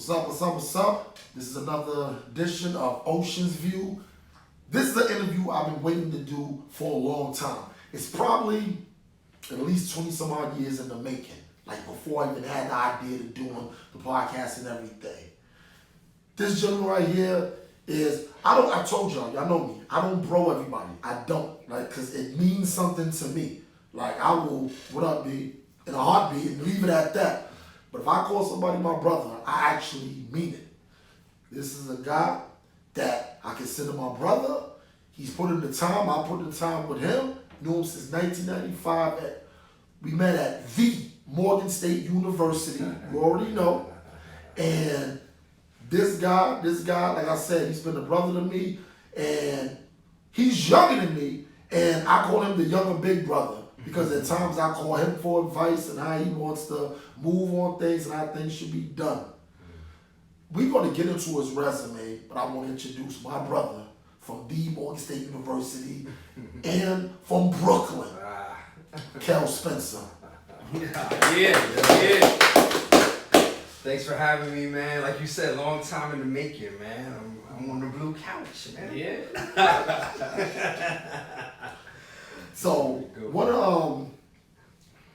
What's up, what's up, what's up? This is another edition of Oshin's View. This is an interview I've been waiting to do for a long time. It's probably at least 20 some odd years in the making. Like before I even had the idea to doing the podcast and everything. This gentleman right here is, I told y'all know me. I don't bro everybody. I don't. Like, cause it means something to me. Like I will, what up, B, in a heartbeat and leave it at that. But if I call somebody my brother, I actually mean it. This is a guy that I consider my brother. He's put in the time. I put in the time with him. Knew him since 1995. We met at the Morgan State University. You already know. And this guy, like I said, he's been a brother to me. And he's younger than me. And I call him the younger big brother. Because at times I call him for advice and how he wants to move on things and how things should be done. We're going to get into his resume, but I want to introduce my brother from the Morgan State University and from Brooklyn, Kel Spencer. Yeah. Thanks for having me, man. Like you said, long time in the making, man. I'm on the blue couch, man. Yeah. So what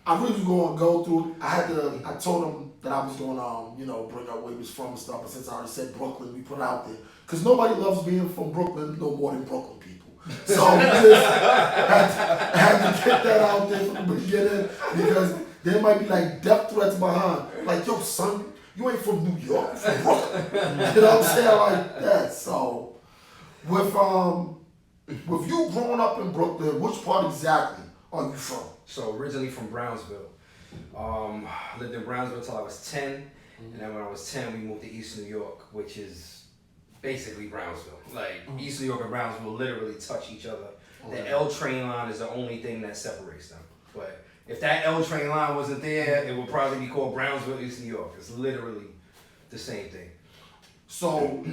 I really was going to go through. I told him that I was going to bring up where he was from and stuff. But since I already said Brooklyn, we put it out there because nobody loves being from Brooklyn no more than Brooklyn people. So we just had to get that out there from the beginning because there might be like death threats behind. Like, yo, son, you ain't from New York, you're from Brooklyn. You know what I'm saying? Like that. So with you growing up in Brooklyn, which part exactly are you from? So originally from Brownsville. Lived in Brownsville till I was 10. And then when I was 10, we moved to East New York, which is basically Brownsville. Like East New York and Brownsville literally touch each other. The L train line is the only thing that separates them. But if that L train line wasn't there, it would probably be called Brownsville, East New York. It's literally the same thing. So,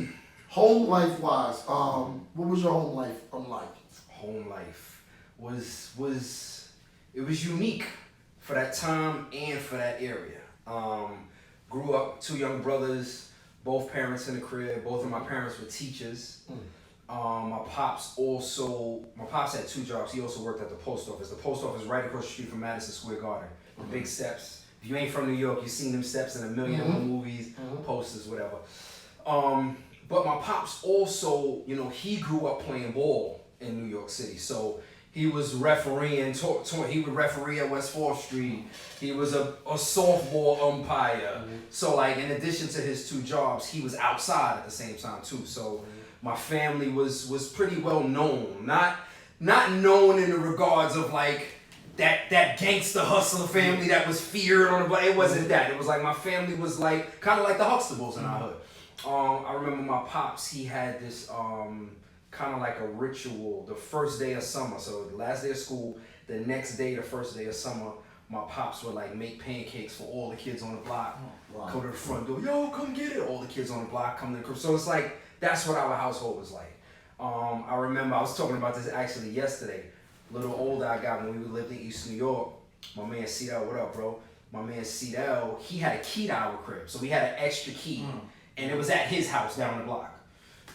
home life wise, what was your home life like? Home life was unique for that time and for that area. Grew up 2 young brothers, both parents in the crib. Both of my parents were teachers. My pops had 2 jobs. He also worked at the post office. The post office right across the street from Madison Square Garden. The big steps. If you ain't from New York, you've seen them steps in a million of movies, posters, whatever. But my pops also, he grew up playing ball in New York City. So he was refereeing, he would referee at West 4th Street. He was a softball umpire. So like in addition to his 2 jobs, he was outside at the same time too. So my family was pretty well known. Not known in the regards of like that gangster hustler family that was feared on the block. It wasn't that. It was like my family was like kind of like the Huxtables in our hood. I remember my pops, he had this kind of like a ritual the first day of summer. So the last day of school, the next day, the first day of summer, my pops would like make pancakes for all the kids on the block. Go to the front door, yo, come get it. All the kids on the block come to the crib. So it's like, that's what our household was like. I remember I was talking about this actually yesterday. A little older I got when we lived in East New York. My man Cedel, what up, bro? My man Cedel, he had a key to our crib. So we had an extra key. And it was at his house down the block.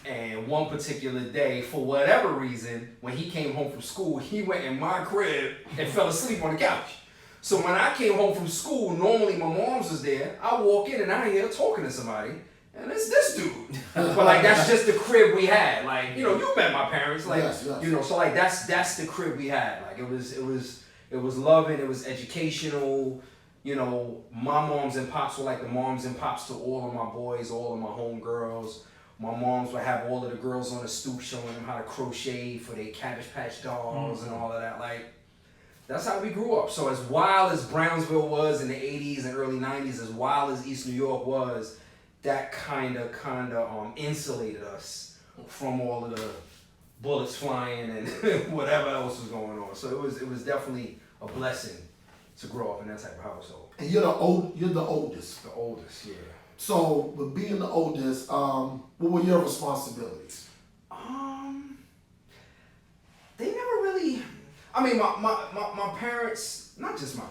And one particular day, for whatever reason, when he came home from school, he went in my crib and fell asleep on the couch. So when I came home from school, normally my mom's was there. I walk in and I hear her talking to somebody. And it's this dude. But like, that's just the crib we had. Like, you met my parents. Like, yes. So like, that's the crib we had. Like, it was loving, it was educational. My moms and pops were like the moms and pops to all of my boys, all of my homegirls. My moms would have all of the girls on the stoop showing them how to crochet for their Cabbage Patch dolls and all of that. Like, that's how we grew up. So as wild as Brownsville was in the 80s and early 90s, as wild as East New York was, that kind of insulated us from all of the bullets flying and whatever else was going on. So it was definitely a blessing to grow up in that type of household. And you're the oldest. The oldest, yeah. So with being the oldest, what were your responsibilities? They never really. I mean, my parents, not just my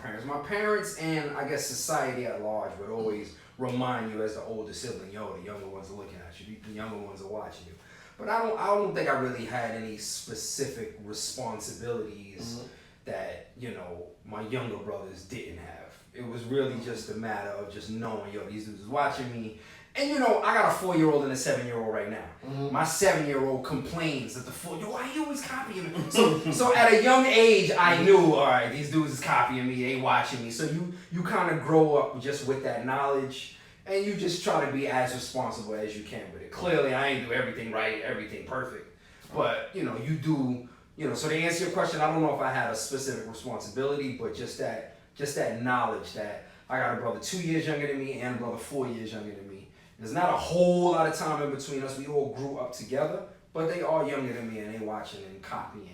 parents and I guess society at large would always remind you as the older sibling, yo, the younger ones are looking at you, the younger ones are watching you. But I don't think I really had any specific responsibilities that, you know, my younger brothers didn't have. It was really just a matter of just knowing, yo, these dudes is watching me. And you know, I got a 4-year-old and a 7-year-old right now. My 7-year-old complains that the 4-year-old, why you always copying me? So at a young age, I knew, all right, these dudes is copying me, they watching me. So you kind of grow up just with that knowledge, and you just try to be as responsible as you can with it. Clearly, I ain't do everything right, everything perfect, but you know, you do. You know, so to answer your question, I don't know if I had a specific responsibility, but just that knowledge that I got a brother 2 years younger than me and a brother 4 years younger than me. There's not a whole lot of time in between us. We all grew up together, but they are younger than me and they watching and copying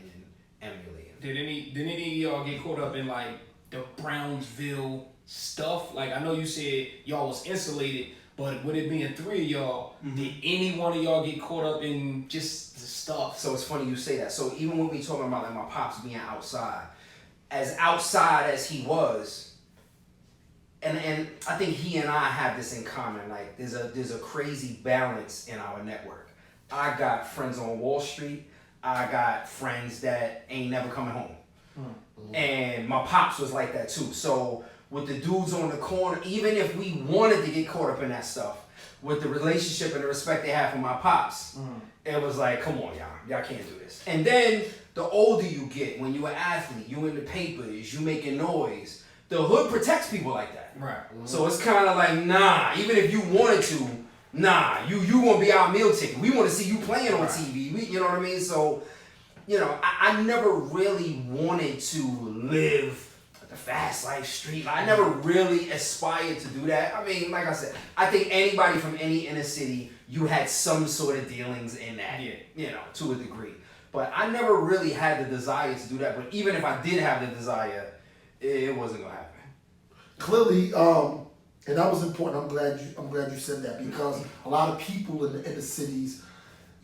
and emulating. Did any of y'all get caught up in like the Brownsville stuff? Like I know you said y'all was insulated, but with it being 3 of y'all, did any one of y'all get caught up in just the stuff? So it's funny you say that. So even when we talking about like my pops being outside as he was, and I think he and I have this in common. Like there's a crazy balance in our network. I got friends on Wall Street. I got friends that ain't never coming home. And my pops was like that too. So with the dudes on the corner, even if we wanted to get caught up in that stuff, with the relationship and the respect they have for my pops, it was like, come on, y'all can't do this. And then the older you get, when you're an athlete, you in the papers, you making noise, the hood protects people like that. Right. So it's kind of like, nah, even if you wanted to, nah, you won't be our meal ticket. We want to see you playing on TV. You know what I mean? So, you know, I never really wanted to live the fast life street. I never really aspired to do that. I mean, like I said, I think anybody from any inner city, you had some sort of dealings in that, you know, to a degree. But I never really had the desire to do that. But even if I did have the desire, it wasn't gonna happen. Clearly, and that was important. I'm glad you said that, because a lot of people in the inner cities,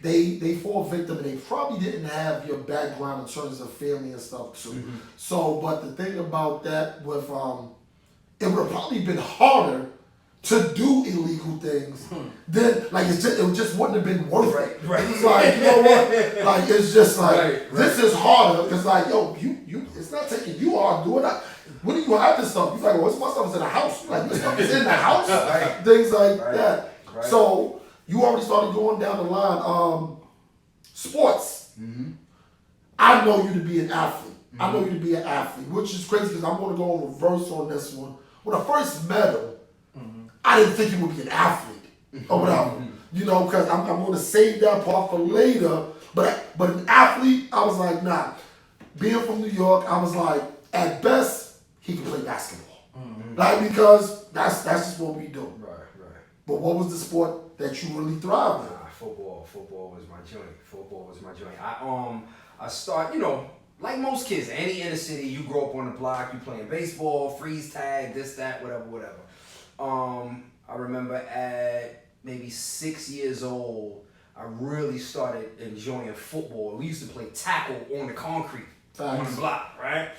they fall victim, and they probably didn't have your background in terms of family and stuff too. So, but the thing about that with it would have probably been harder to do illegal things than like it just wouldn't have been worth it. Right. It's like, you know what? Like it's just like this is harder. It's like, yo, you it's not taking you hard doing that. When do you have this stuff? You're like, well, my stuff is in the house. Like, this stuff is in the house. Things like that. Right. So you already started going down the line. Sports. I know you to be an athlete. I know you to be an athlete, which is crazy because I'm going to go in reverse on this one. When I first met him, I didn't think he would be an athlete or whatever. You know, because I'm going to save that part for later. But an athlete, I was like, nah. Being from New York, I was like, at best, he can play basketball. Like, because that's just what we do. Right. But what was the sport that you really thrived in? Football was my joint. I start, you know, like most kids, any inner city, you grow up on the block, you playing baseball, freeze tag, this, that, whatever. I remember at maybe 6 years old, I really started enjoying football. We used to play tackle on the concrete on the block, right?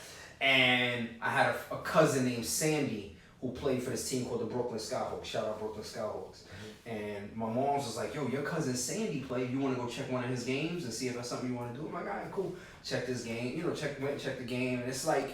And I had a cousin named Sandy who played for this team called the Brooklyn Skyhawks. Shout out Brooklyn Skyhawks. And my mom was like, yo, your cousin Sandy played. You want to go check one of his games and see if that's something you want to do? I'm like, all right, cool. Check this game. You know, check the game. And it's like,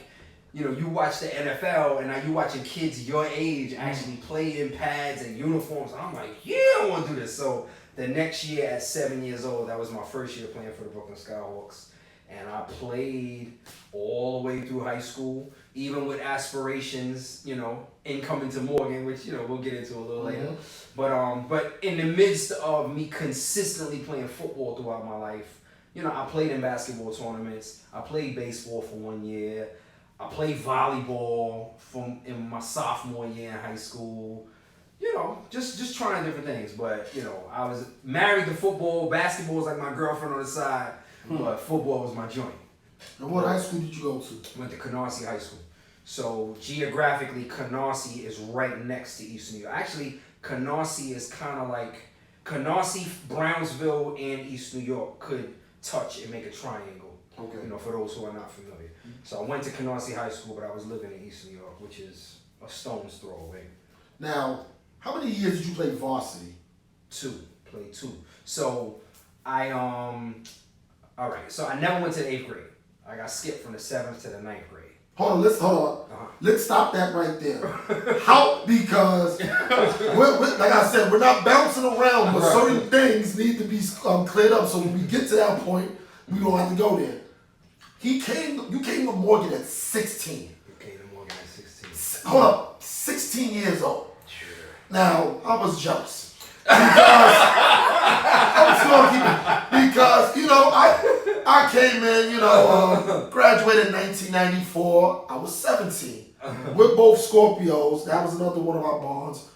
you know, you watch the NFL and now you watching kids your age actually play in pads and uniforms. And I'm like, yeah, I want to do this. So the next year at 7 years old, that was my first year playing for the Brooklyn Skyhawks. And I played all the way through high school, even with aspirations, you know, in coming to Morgan, which, you know, we'll get into a little later. But in the midst of me consistently playing football throughout my life, you know, I played in basketball tournaments. I played baseball for 1 year. I played volleyball in my sophomore year in high school. You know, just trying different things. But, you know, I was married to football. Basketball was like my girlfriend on the side. But football was my joint. And what high school did you go to? Went to Canarsie High School. So geographically, Canarsie is right next to East New York. Actually, Canarsie is kind of like Canarsie, Brownsville, and East New York could touch and make a triangle. Okay. You know, for those who are not familiar. So I went to Canarsie High School, but I was living in East New York, which is a stone's throw away. Now, How many years did you play varsity? 2. Played 2. So I all right. So I never went to the 8th grade. I got skipped from the 7th to the 9th grade. Hold on. Let's stop that right there. How? Because, like I said, we're not bouncing around, but certain things need to be cleared up. So when we get to that point, we don't have to go there. You came to Morgan at 16. You came to Morgan at 16. Hold up, 16 years old. Sure. Now, I was jealous. Because, I'm still keeping, because, you know, I came in, you know, graduated in 1994. I was 17. We're both Scorpios. That was another one of our bonds.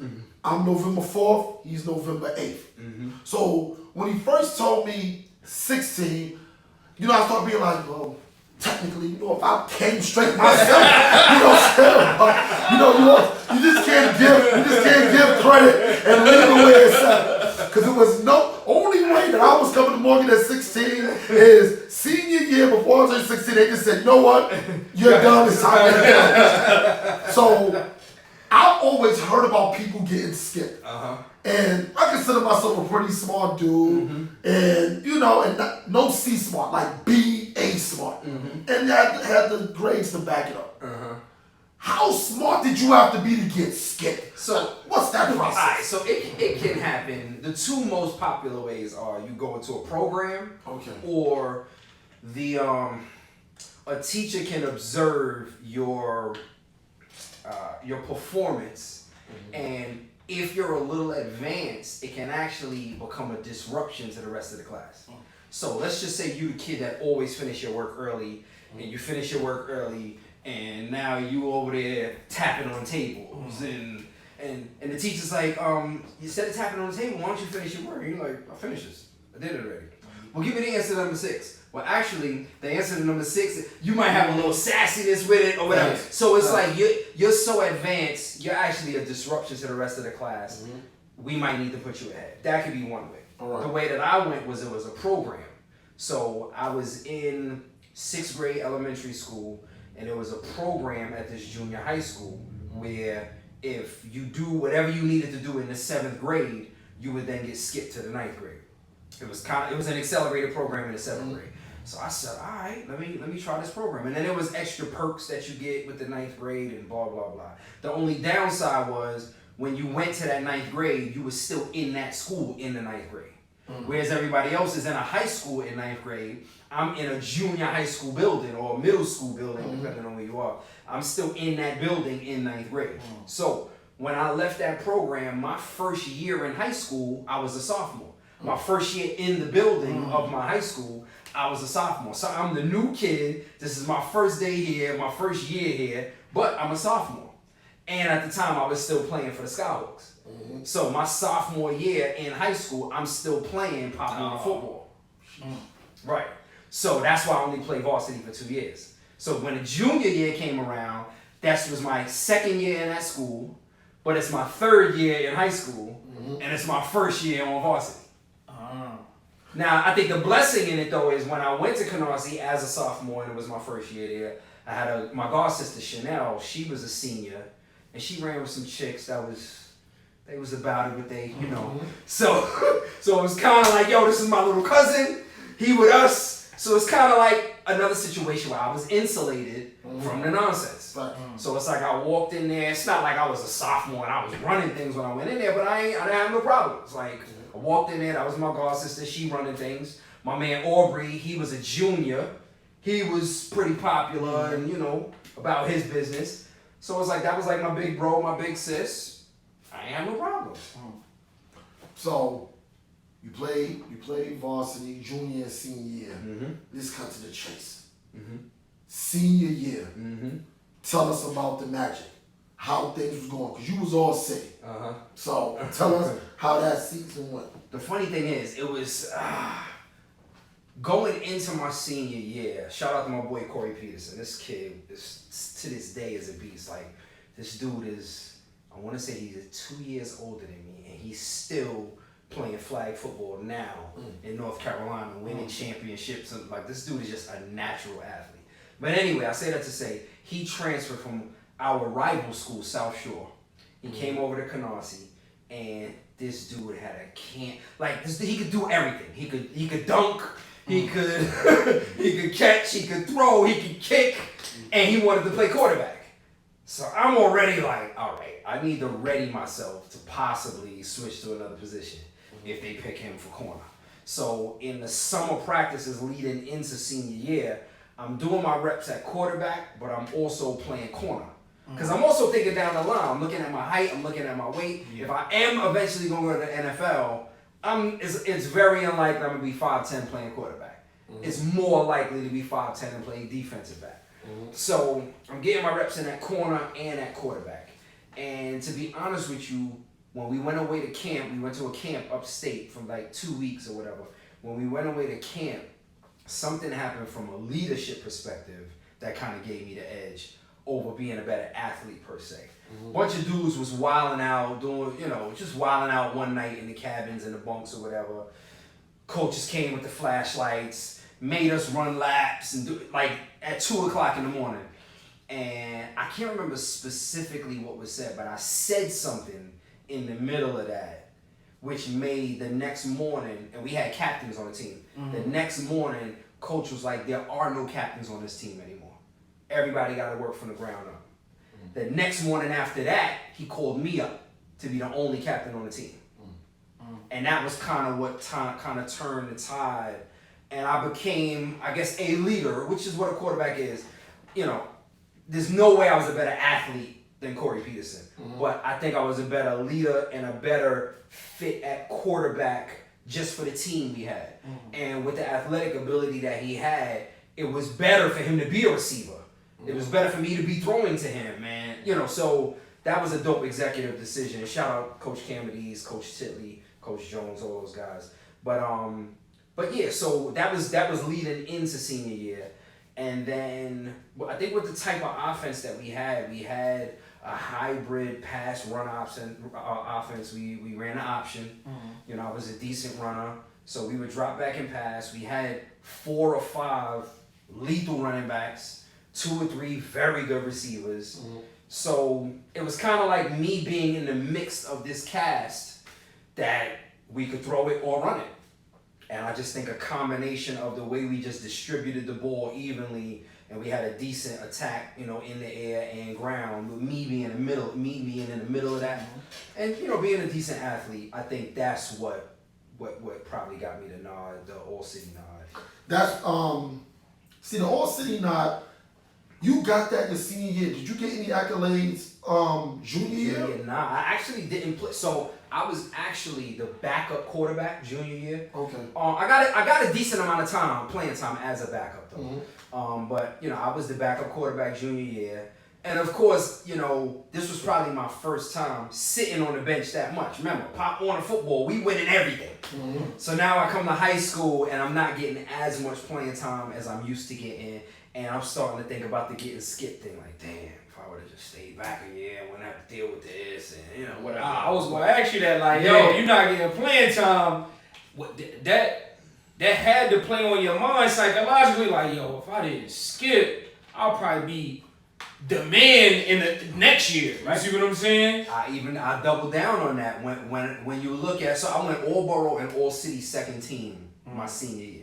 I'm November 4th. He's November 8th. So when he first told me 16, you know, I started being like, well, technically, you know, if I came straight myself, you know, you just can't give credit and leave it where it's at. Because it was only way that I was coming to Morgan at 16 is senior year before I was at 16, they just said, you know what, you're done, it's time to go. So I've always heard about people getting skipped. And I consider myself a pretty smart dude. And, you know, and no C smart, like B, A smart. And had the grades to back it up. How smart did you have to be to get skipped? So what's that process? All right, so it can happen. The 2 most popular ways are you go into a program, or the a teacher can observe your performance, and if you're a little advanced, it can actually become a disruption to the rest of the class. So let's just say you the kid that always finish your work early, and you finish your work early, and now you over there tapping on tables, and the teacher's like, instead of tapping on the table, why don't you finish your work? And you're like, I finished this. I did it already. Well, give me the answer to number 6. Well, actually, the answer to number 6, you might have a little sassiness with it or whatever. So it's like you're so advanced, you're actually a disruption to the rest of the class. We might need to put you ahead. That could be one way. The way that I went was it was a program. So I was in 6th grade elementary school, and there was a program at this junior high school where if you do whatever you needed to do in the 7th grade, you would then get skipped to the 9th grade. It was an accelerated program in the 7th grade. So I said, all right, let me try this program. And then there was extra perks that you get with the 9th grade and blah, blah, blah. The only downside was when you went to that 9th grade, you were still in that school in the 9th grade. Whereas everybody else is in a high school in 9th grade, I'm in a junior high school building or a middle school building, depending on where you are. I'm still in that building in 9th grade. So when I left that program, my first year in high school, I was a sophomore. My first year in the building of my high school, I was a sophomore. So I'm the new kid. This is my first day here, my first year here, but I'm a sophomore. And at the time, I was still playing for the Skyhawks. So my sophomore year in high school, I'm still playing popular football. Right. So that's why I only played varsity for 2 years. So when the junior year came around, that was my 2nd year in that school, but it's my 3rd year in high school, and it's my 1st year on varsity. Now, I think the blessing in it, though, is when I went to Canarsie as a sophomore, and it was my 1st year there, I had my god sister, Chanel. She was a senior, and she ran with some chicks they was about it, but they, you know. So it was kind of like, yo, this is my little cousin. He with us. So it's kind of like another situation where I was insulated from the nonsense. So it's like I walked in there. It's not like I was a sophomore and I was running things when I went in there, but I didn't have no problems. Like, I walked in there. That was my god sister. She running things. My man Aubrey, he was a junior. He was pretty popular and, you know, about his business. So it's like, that was like my big bro, my big sis. I ain't have no problems. So you played varsity junior and senior year. Let's cut to the chase. Senior year. Tell us about the magic. How things was going, because you was all city. So tell us how that season went. The funny thing is, it was going into my senior year. Shout out to my boy Corey Peterson. This kid is to this day is a beast. Like, this dude is, I want to say he's 2 years older than me, and he's still playing flag football now in North Carolina, winning championships. And like, this dude is just a natural athlete. But anyway, I say that to say he transferred from our rival school, South Shore. He came over to Canarsie, and this dude had a he could do everything. He could dunk, he could he could catch, he could throw, he could kick, and he wanted to play quarterback. So I'm already like, all right, I need to ready myself to possibly switch to another position if they pick him for corner. So in the summer practices leading into senior year, I'm doing my reps at quarterback, but I'm also playing corner. Because I'm also thinking down the line, I'm looking at my height, I'm looking at my weight. Yeah. If I am eventually going to go to the NFL, it's very unlikely I'm going to be 5'10" playing quarterback. It's more likely to be 5'10" and playing defensive back. So I'm getting my reps in at corner and at quarterback. And to be honest with you, when we went away to camp, we went to a camp upstate for like 2 weeks or whatever. When we went away to camp, something happened from a leadership perspective that kind of gave me the edge over being a better athlete per se. Bunch of dudes was wilding out, just wilding out one night in the cabins and the bunks or whatever. Coaches came with the flashlights, made us run laps and do like at 2 o'clock in the morning. And I can't remember specifically what was said, but I said something in the middle of that, which made the next morning, and we had captains on the team. The next morning, coach was like, there are no captains on this team anymore. Everybody got to work from the ground up. The next morning after that, he called me up to be the only captain on the team. And that was kind of what kind of turned the tide. And I became, I guess, a leader, which is what a quarterback is. There's no way I was a better athlete than Corey Peterson. But I think I was a better leader and a better fit at quarterback just for the team we had. And with the athletic ability that he had, it was better for him to be a receiver. It was better for me to be throwing to him, man. So that was a dope executive decision. Shout out Coach Camadies, Coach Titley, Coach Jones, all those guys. But yeah, so that was leading into senior year. And then I think with the type of offense that we had a hybrid pass run offense. We ran an option. I was a decent runner. So we would drop back and pass. We had 4 or 5 lethal running backs, 2 or 3 very good receivers. So it was kind of like me being in the mix of this cast that we could throw it or run it. And I just think a combination of the way we just distributed the ball evenly and we had a decent attack, in the air and ground, with me being in the middle of that, and being a decent athlete, I think that's what probably got me the nod, the All City nod. That's see the All City nod. You got that the senior year. Did you get any accolades junior year? Yeah, nah, I actually didn't play. So I was actually the backup quarterback junior year. Okay. I got a decent amount of playing time as a backup though. But I was the backup quarterback junior year, and of course, this was probably my first time sitting on the bench that much. Remember, Pop Warner football, we winning everything. So now I come to high school and I'm not getting as much playing time as I'm used to getting. And I'm starting to think about the getting skipped thing. Like, damn, if I would have just stayed back a year, I wouldn't have to deal with this and whatever. I was going to ask you that, like, yo, you're not getting playing time. That had to play on your mind psychologically. Like, yo, if I didn't skip, I'll probably be the man in the next year. Right? You see what I'm saying? I doubled down on that when you look at. So I went All Borough and All City second team my senior year.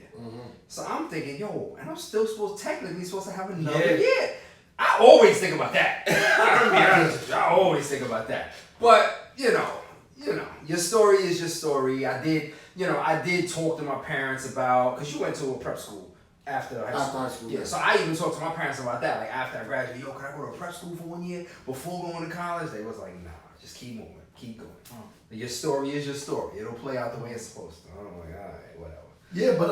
So I'm thinking, yo, and I'm still technically supposed to have another year. I always think about that. I'm gonna be honest with you. I always think about that. But your story is your story. I did talk to my parents about, because you went to a prep school after high school. Yeah. So I even talked to my parents about that. Like after I graduated, yo, can I go to a prep school for 1 year before going to college? They was like, nah, just keep moving, keep going. Your story is your story. It'll play out the way it's supposed to. I'm like, all right, whatever. Yeah, but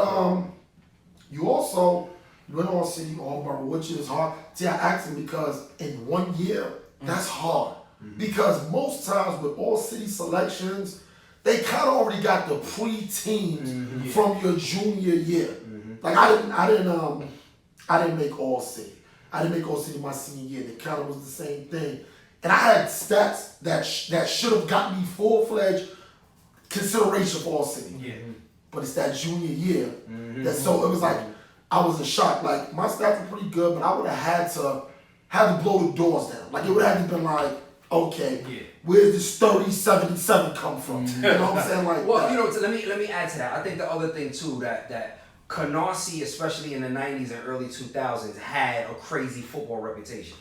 you also went on City All Borough, which is hard. See, I asked him because in 1 year, that's hard. Because most times with All City selections, they kind of already got the pre-teams from your junior year. Like I didn't make All City. I didn't make All City my senior year. It kind of was the same thing. And I had stats that should have got me full-fledged consideration for All City. Yeah. But it's that junior year. So it was like, I was in shock. Like, my stats were pretty good, but I would have had to blow the doors down. Like, it would have been like okay, Yeah. where's this 3077 come from? You know what I'm saying? Like, Well, that. you know, let me add to that. I think the other thing too that Canarsie, especially in the 90s and early 2000s, had a crazy football reputation,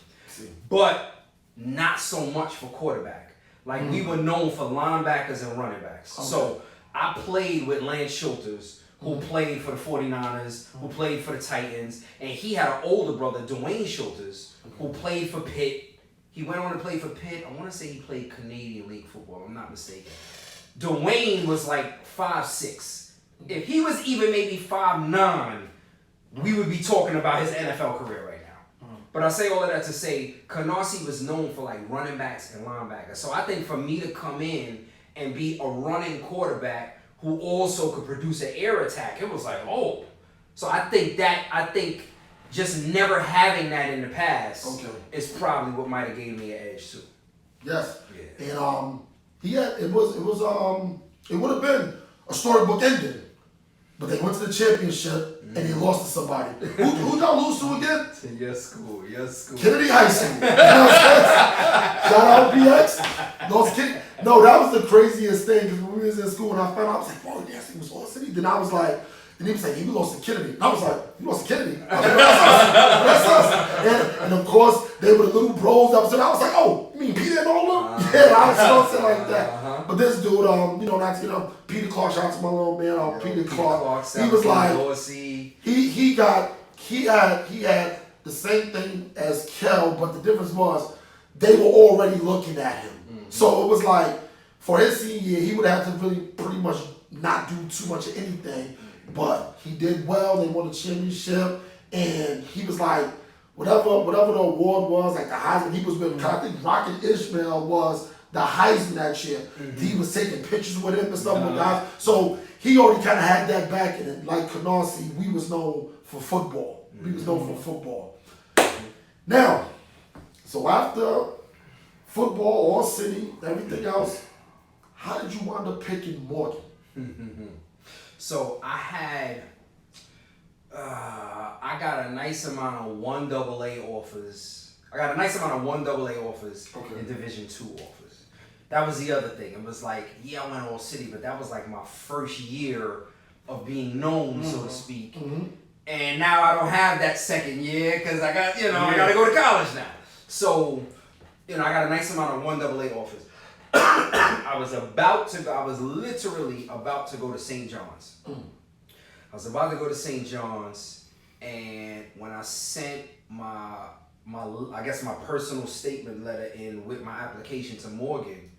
but not so much for quarterback. Like we were known for linebackers and running backs. Okay. So I played with Lance Schulters, who played for the 49ers, who played for the Titans, and he had an older brother, Dwayne Schulters, who played for Pitt. He went on to play for Pitt. I want to say he played Canadian League football. I'm not mistaken. Dwayne was like 5'6". If he was even maybe 5'9", we would be talking about his NFL career right now. But I say all of that to say, Canarsie was known for like running backs and linebackers. So I think for me to come in and be a running quarterback who also could produce an air attack, it was like, oh. So I think just never having that in the past is probably what might have gave me an edge too. Yes. Yeah. And it would have been a storybook ending. But they went to the championship and they lost to somebody. Who y'all lose to again? Your school. Kennedy High School. You know what I'm saying? Shout out BX. Lost Kennedy. No, that was the craziest thing because when we was in school and I found out, I was like, bro, yes, he was on City. Then I was like, and he was like, we lost to Kennedy. And I was like, you lost to Kennedy? I was like, that's us. And of course, they were the little bros that was there. I was like, oh, you mean Peter and all of them? Yeah, I was saying like that. But this dude, not to get up, Peter Clark, shout out to my little man, Peter Clark. He was like, he had the same thing as Kel, but the difference was they were already looking at him. So it was like, for his senior year, he would have to really pretty much not do too much of anything. But he did well. They won the championship, and he was like, whatever the award was, like the Heisman. He was with. I think Rocket Ishmael was the Heisman that year. He was taking pictures with him and stuff like that. So he already kind of had that back, and like Canarsie, we was known for football. We was known for football. Now, so after football, all city, everything else, how did you wind up picking Morgan? So I got a nice amount of 1AA offers. And Division II offers. That was the other thing. It was like, yeah, I went all city, but that was like my first year of being known, so to speak. And now I don't have that second year because I got, I got to go to college now. So, I got a nice amount of 1AA offers. I was literally about to go to St. John's. I was about to go to St. John's, and when I sent my personal statement letter in with my application to Morgan,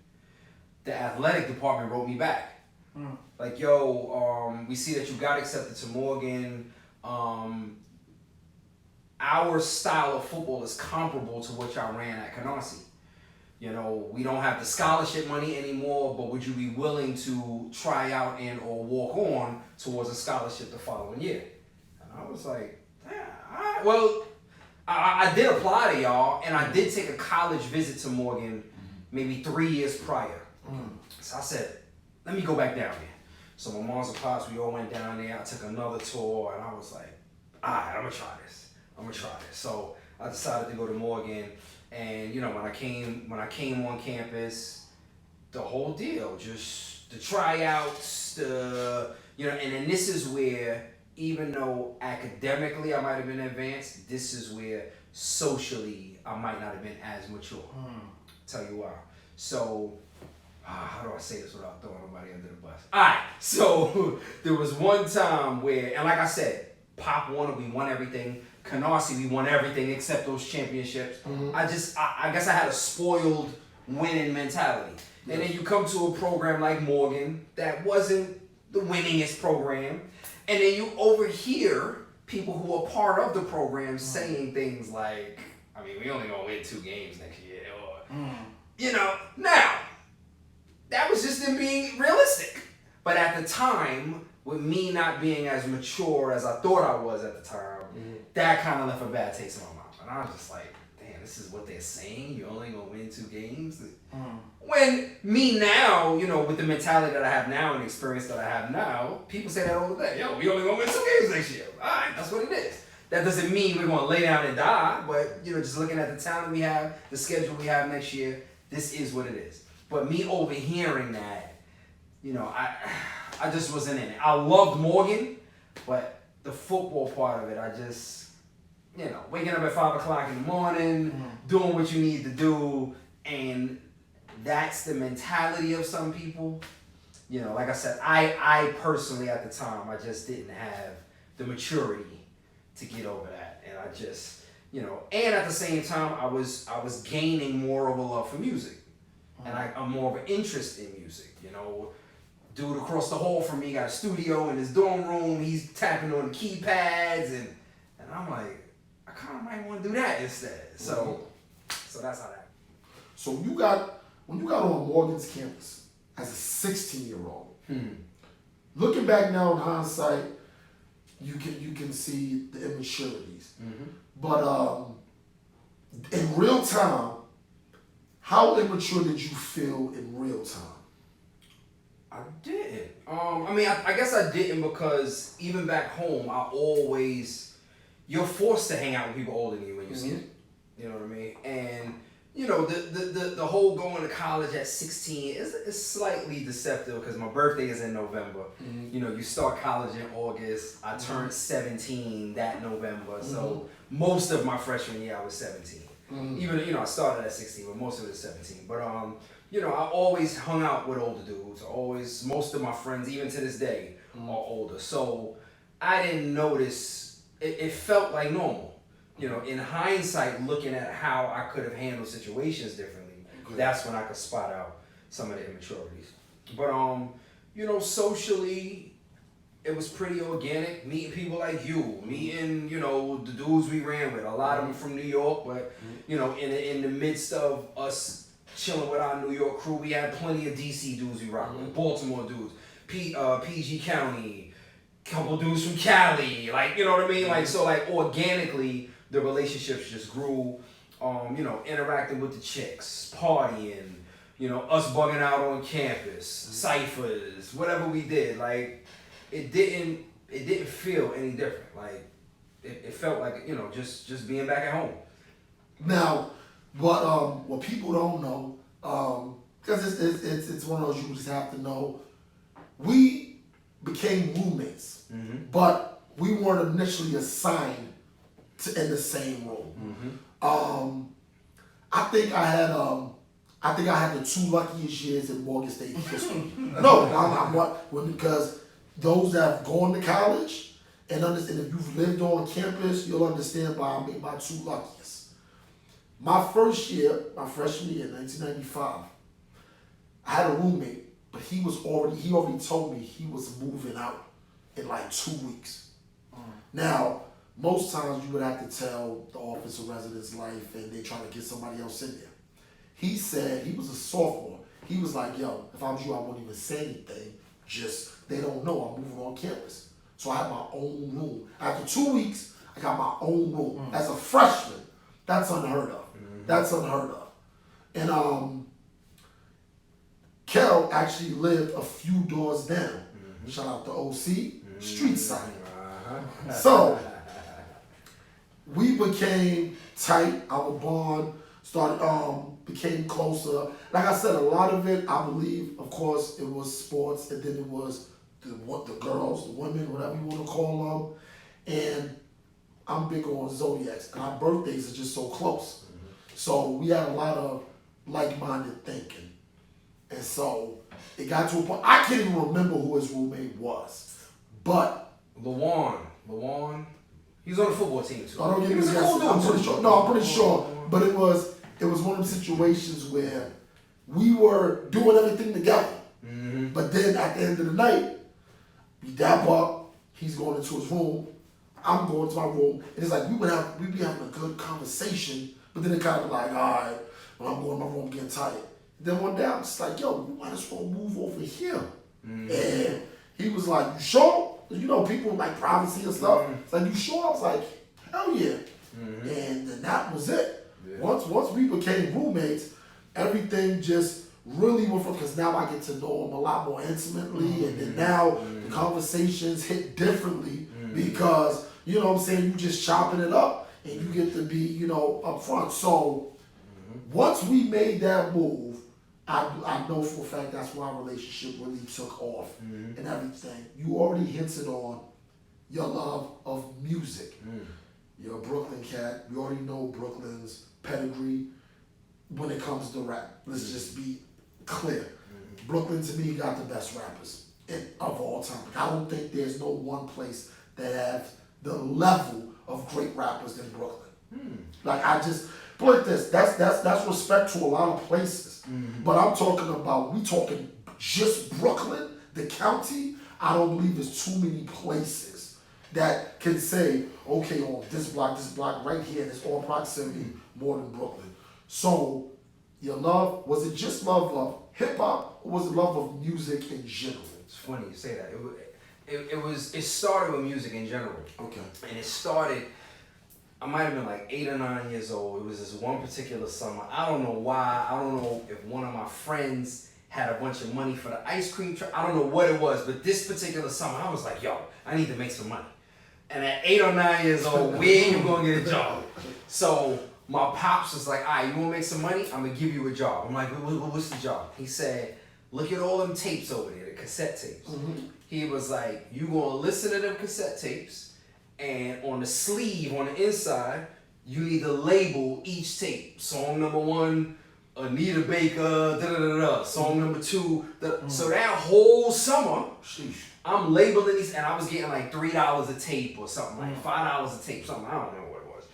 the athletic department wrote me back. Like, yo, we see that you got accepted to Morgan. Our style of football is comparable to what y'all ran at Canarsie. We don't have the scholarship money anymore, but would you be willing to try out and or walk on towards a scholarship the following year? And I was like, yeah, all right. Well, I did apply to y'all, and I did take a college visit to Morgan maybe 3 years prior. So I said, let me go back down there. So my mom's and pops, we all went down there. I took another tour, and I was like, all right, I'm going to try this. So I decided to go to Morgan. And when I came on campus, the whole deal, just the tryouts, and then this is where, even though academically I might have been advanced, this is where socially I might not have been as mature. Tell you why. So, how do I say this without throwing nobody under the bus? All right. So there was one time where, and like I said, Pop won, we won everything. Canarsie, we won everything except those championships. I guess I had a spoiled winning mentality. And then you come to a program like Morgan that wasn't the winningest program. And then you overhear people who are part of the program saying things like, we only gonna win 2 games next year. Or, now, that was just them being realistic. But at the time, with me not being as mature as I thought I was at the time, that kind of left a bad taste in my mouth. And I was just like, damn, this is what they're saying? You're only going to win 2 games? When me now, with the mentality that I have now and the experience that I have now, people say that all the day. Yo, we only going to win 2 games next year. All right, that's what it is. That doesn't mean we're going to lay down and die, but, just looking at the talent we have, the schedule we have next year, this is what it is. But me overhearing that, you know, I just wasn't in it. I loved Morgan, but the football part of it, I just, you know, waking up at 5 o'clock in the morning, doing what you need to do, and that's the mentality of some people. You know, like I said, I personally at the time, I just didn't have the maturity to get over that. And I just, you know, and at the same time, I was gaining more of a love for music. And I'm more of an interest in music, you know. Dude across the hall from me got a studio in his dorm room. He's tapping on the keypads, and I'm like, I kind of might want to do that instead. So that's how that. So when you got on Morgan's campus as a 16-year-old, looking back now in hindsight, you can see the immaturities. But in real time, how immature did you feel in real time? I didn't. I mean, I guess I didn't because even back home, you're forced to hang out with people older than you when you're skinny. You know what I mean? And you know, the whole going to college at 16 is slightly deceptive because my birthday is in November. You know, you start college in August. I turned 17 that November, so most of my freshman year I was 17. Even, you know, I started at 16, but most of it was 17. But you know, I always hung out with older dudes. Most of my friends, even to this day, are older. So I didn't notice. It felt like normal. You know, in hindsight, looking at how I could have handled situations differently, that's when I could spot out some of the immaturities. But you know, socially, it was pretty organic. Meeting people like you, meeting, you know, the dudes we ran with. A lot of them from New York, but you know, in the midst of us chilling with our New York crew, we had plenty of DC dudes we rocked with, Baltimore dudes, PG County, couple dudes from Cali, like, you know what I mean? Like, so like organically, the relationships just grew, you know, interacting with the chicks, partying, you know, us bugging out on campus, ciphers, whatever we did, like, it didn't feel any different. Like, it felt like, you know, just being back at home. Now, what people don't know, because it's one of those you just have to know, we became roommates, but we weren't initially assigned in the same room. I think I had the two luckiest years in Morgan State history. Because those that have gone to college and understand, if you've lived on campus, you'll understand why I made my two luckiest. My first year, my freshman year, 1995, I had a roommate, but he already told me he was moving out in like 2 weeks. Now, most times you would have to tell the office of residence life and they try to get somebody else in there. He said, he was a sophomore. He was like, yo, if I was you, I wouldn't even say anything. Just, they don't know I'm moving on campus. So I had my own room. After 2 weeks, I got my own room. As a freshman, that's unheard of. That's unheard of. And Kel actually lived a few doors down. Shout out to OC, street side. So, we became tight. Our bond became closer. Like I said, a lot of it, I believe, of course, it was sports, and then it was the girls, the women, whatever you want to call them. And I'm big on zodiacs, and our birthdays are just so close. So we had a lot of like-minded thinking. And so it got to a point, I can't even remember who his roommate was, but Lawan, he was on the football team too. I don't get his guess. I'm pretty sure. No, I'm pretty sure. But it was one of the situations where we were doing everything together. But then at the end of the night, we dap up. He's going into his room. I'm going to my room. And it's like we'd be having a good conversation. But then it kind of like, all right, when I'm going to my room, getting tired. Then one day I'm just like, yo, you might as well move over here. And he was like, you sure? You know, people like privacy and stuff. It's like, you sure? I was like, hell yeah. And then that was it. Yeah. Once we became roommates, everything just really went from, because now I get to know him a lot more intimately. And then now the conversations hit differently because, you know what I'm saying, you just chopping it up and you get to be, you know, up front. So Once we made that move, I know for a fact that's when our relationship really took off and everything. You already hinted on your love of music. You're a Brooklyn cat. We already know Brooklyn's pedigree when it comes to rap. Let's just be clear. Brooklyn, to me, got the best rappers of all time. I don't think there's no one place that has the level of great rappers than Brooklyn. Like, I just put this. That's respect to a lot of places. But I'm talking about, we talking just Brooklyn, the county. I don't believe there's too many places that can say, okay, on this block right here, there's all proximity more than Brooklyn. So, your love, was it just love of hip hop, or was it love of music in general? It's funny you say that. It started with music in general. Okay. And it started, I might have been like 8 or 9 years old. It was this one particular summer. I don't know why. I don't know if one of my friends had a bunch of money for the ice cream truck. I don't know what it was, but this particular summer, I was like, yo, I need to make some money. And at 8 or 9 years old, where you gonna get a job? So my pops was like, all right, you wanna make some money? I'm gonna give you a job. I'm like, what's the job? He said, look at all them tapes over there, the cassette tapes. He was like, you gonna listen to them cassette tapes, and on the sleeve, on the inside, you need to label each tape. Song number 1, Anita Baker, da-da-da-da. Song number 2, so that whole summer, I'm labeling these, and I was getting like $3 a tape or something, like $5 a tape, something, I don't know what it was.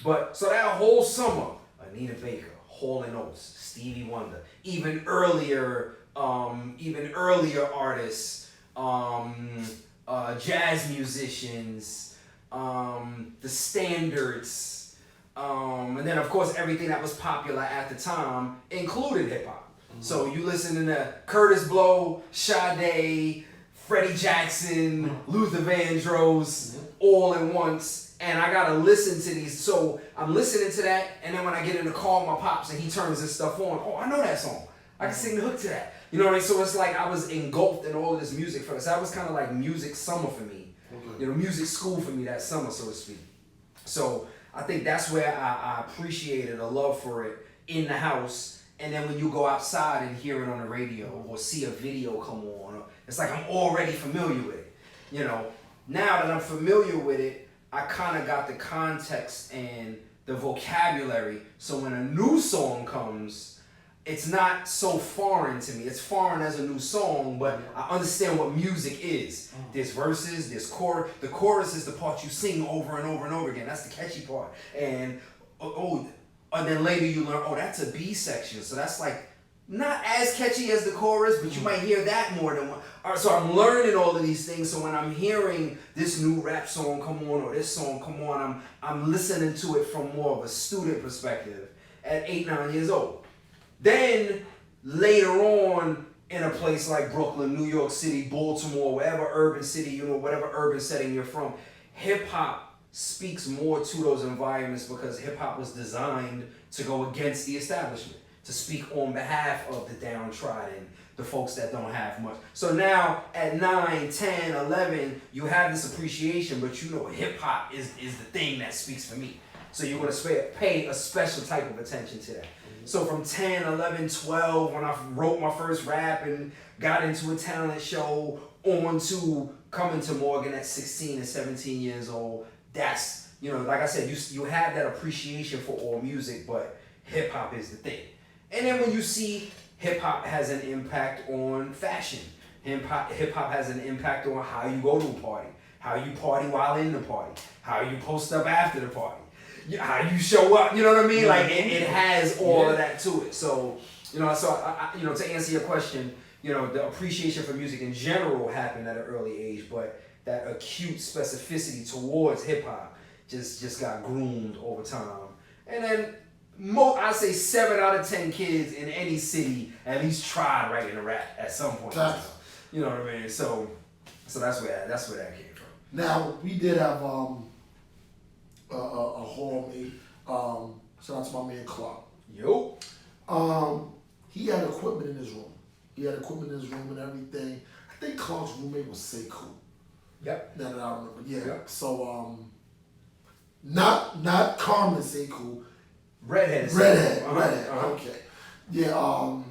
But, so that whole summer, Anita Baker, Hall & Oates, Stevie Wonder, even earlier artists, jazz musicians, the standards, and then of course everything that was popular at the time included hip hop. So you listen to Curtis Blow, Sade, Freddie Jackson, Luther Vandross, all at once, and I gotta listen to these. So I'm listening to that, and then when I get in the car with my pops and he turns this stuff on, oh, I know that song. I can sing the hook to that. You know what I mean? So it's like I was engulfed in all of this music first. That was kind of like music summer for me. You know, music school for me that summer, so to speak. So I think that's where I appreciated a love for it in the house. And then when you go outside and hear it on the radio or see a video come on, it's like I'm already familiar with it. You know, now that I'm familiar with it, I kind of got the context and the vocabulary. So when a new song comes, it's not so foreign to me. It's foreign as a new song, but I understand what music is. There's verses, there's chorus. The chorus is the part you sing over and over and over again. That's the catchy part. And and then later you learn, oh, that's a B section. So that's like not as catchy as the chorus, but you might hear that more than one. All right, so I'm learning all of these things. So when I'm hearing this new rap song come on or this song come on, I'm listening to it from more of a student perspective at 8, 9 years old. Then later on, in a place like Brooklyn, New York City, Baltimore, wherever urban city, you know, whatever urban setting you're from, hip hop speaks more to those environments because hip hop was designed to go against the establishment, to speak on behalf of the downtrodden, the folks that don't have much. So now at 9, 10, 11, you have this appreciation, but you know hip hop is the thing that speaks for me. So you're going to pay a special type of attention to that. So from 10, 11, 12, when I wrote my first rap and got into a talent show, on to coming to Morgan at 16 and 17 years old, that's, you know, like I said, you have that appreciation for all music, but hip hop is the thing. And then when you see hip hop has an impact on fashion, hip hop has an impact on how you go to a party, how you party while in the party, how you post up after the party, how you show up, you know what I mean? Like it has all of that to it. So, you know, to answer your question, you know, the appreciation for music in general happened at an early age, but that acute specificity towards hip hop just got groomed over time. And then I'd say 7 out of 10 kids in any city at least tried writing a rap at some point. You know what I mean? So that's where that came from. Now we did have a hallmate. Shout out to my man Clark. Yo. He had equipment in his room. And everything. I think Clark's roommate was Sekou. Yep. Now that I remember. Yeah. Yep. So not Carmen Sekou, Redhead. Redhead. Okay. Yeah.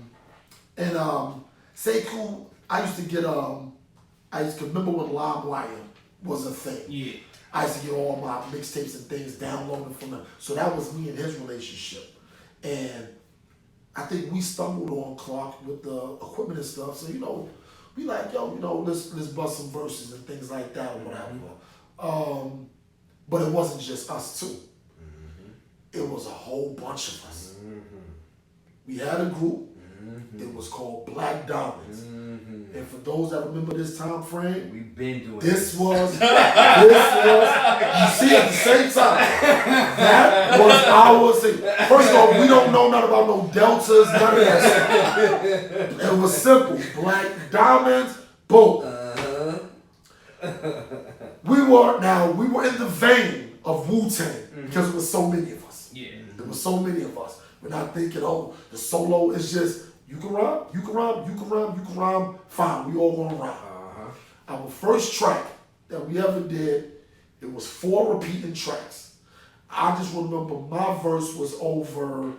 Sekou. I used to get I used to remember when LimeWire was a thing. Yeah. I used to get all my mixtapes and things downloaded from them. So that was me and his relationship. And I think we stumbled on Clark with the equipment and stuff. So, we like, yo, let's bust some verses and things like that or whatever. But it wasn't just us two. It was a whole bunch of us. We had a group. It was called Black Diamonds. And for those that remember this time frame, we've been doing this was, you see at the same time, that was our thing. First off, we don't know nothing about no deltas, none of that stuff. It was simple. Black Diamonds, boom. We were in the vein of Wu-Tang because there was so many of us. Yeah. There were so many of us. We're not thinking, the solo is just, you can rhyme, fine, we all gonna rhyme. Our first track that we ever did, it was 4 repeating tracks. I just remember my verse was over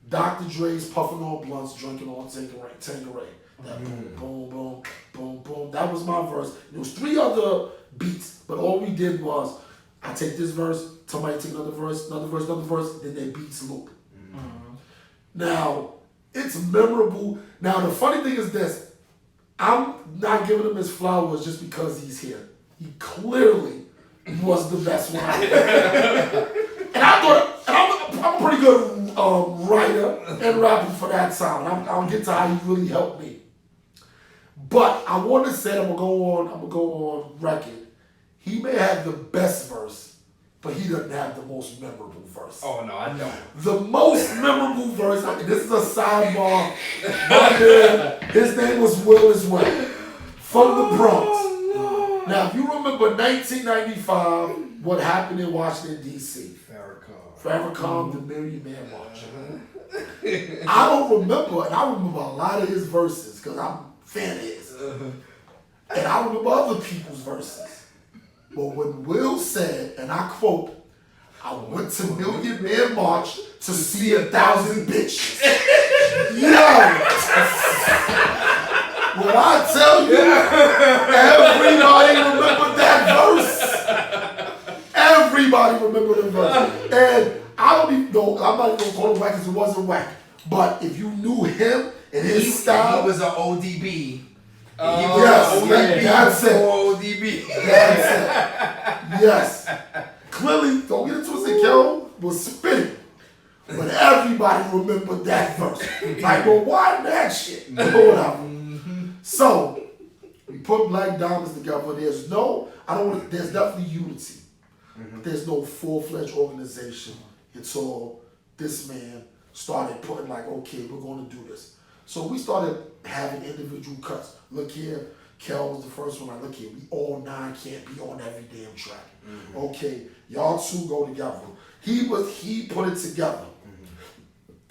Dr. Dre's puffing on blunts, drinking on Tanqueray. That boom, boom, boom, boom. That was my verse. There was 3 other beats, but all we did was I take this verse, somebody take another verse, then their beats loop. Now, it's memorable. Now, the funny thing is this. I'm not giving him his flowers just because he's here. He clearly was the best one. And I thought, I'm a pretty good writer and rapper for that time. I'll get to how he really helped me. But I want to say, I'm gonna go on record. He may have the best verse, but he doesn't have the most memorable verse. Oh no, I know. The most memorable verse, this is a sidebar. My man, his name was Will as well, from the Bronx. Oh, no. Now, if you remember 1995, what happened in Washington, D.C. Farrakhan, the Million Man March. I don't remember, and I remember a lot of his verses, because I'm a fan of his. And I remember other people's verses. But when Will said, and I quote, I went to Million Man March to see 1,000 bitches. Yo! Well, I tell you, everybody remembered that verse. Everybody remembered the verse. And I don't even know, I'm not even going to call it whack because it wasn't whack. But if you knew him and his style. He was an ODB. That's it. ODB. That's it. Yes. Clearly, don't get it twisted, Kel was spitting. But everybody remembered that verse. Like, well, why that shit? Whatever. So, we put Black Diamonds together. There's definitely unity. There's no full-fledged organization until this man started putting like, okay, we're going to do this. So we started having individual cuts. Look here, Kel was the first one. Like, look here, we all 9 can't be on every damn track. Okay, y'all 2 go together. He put it together.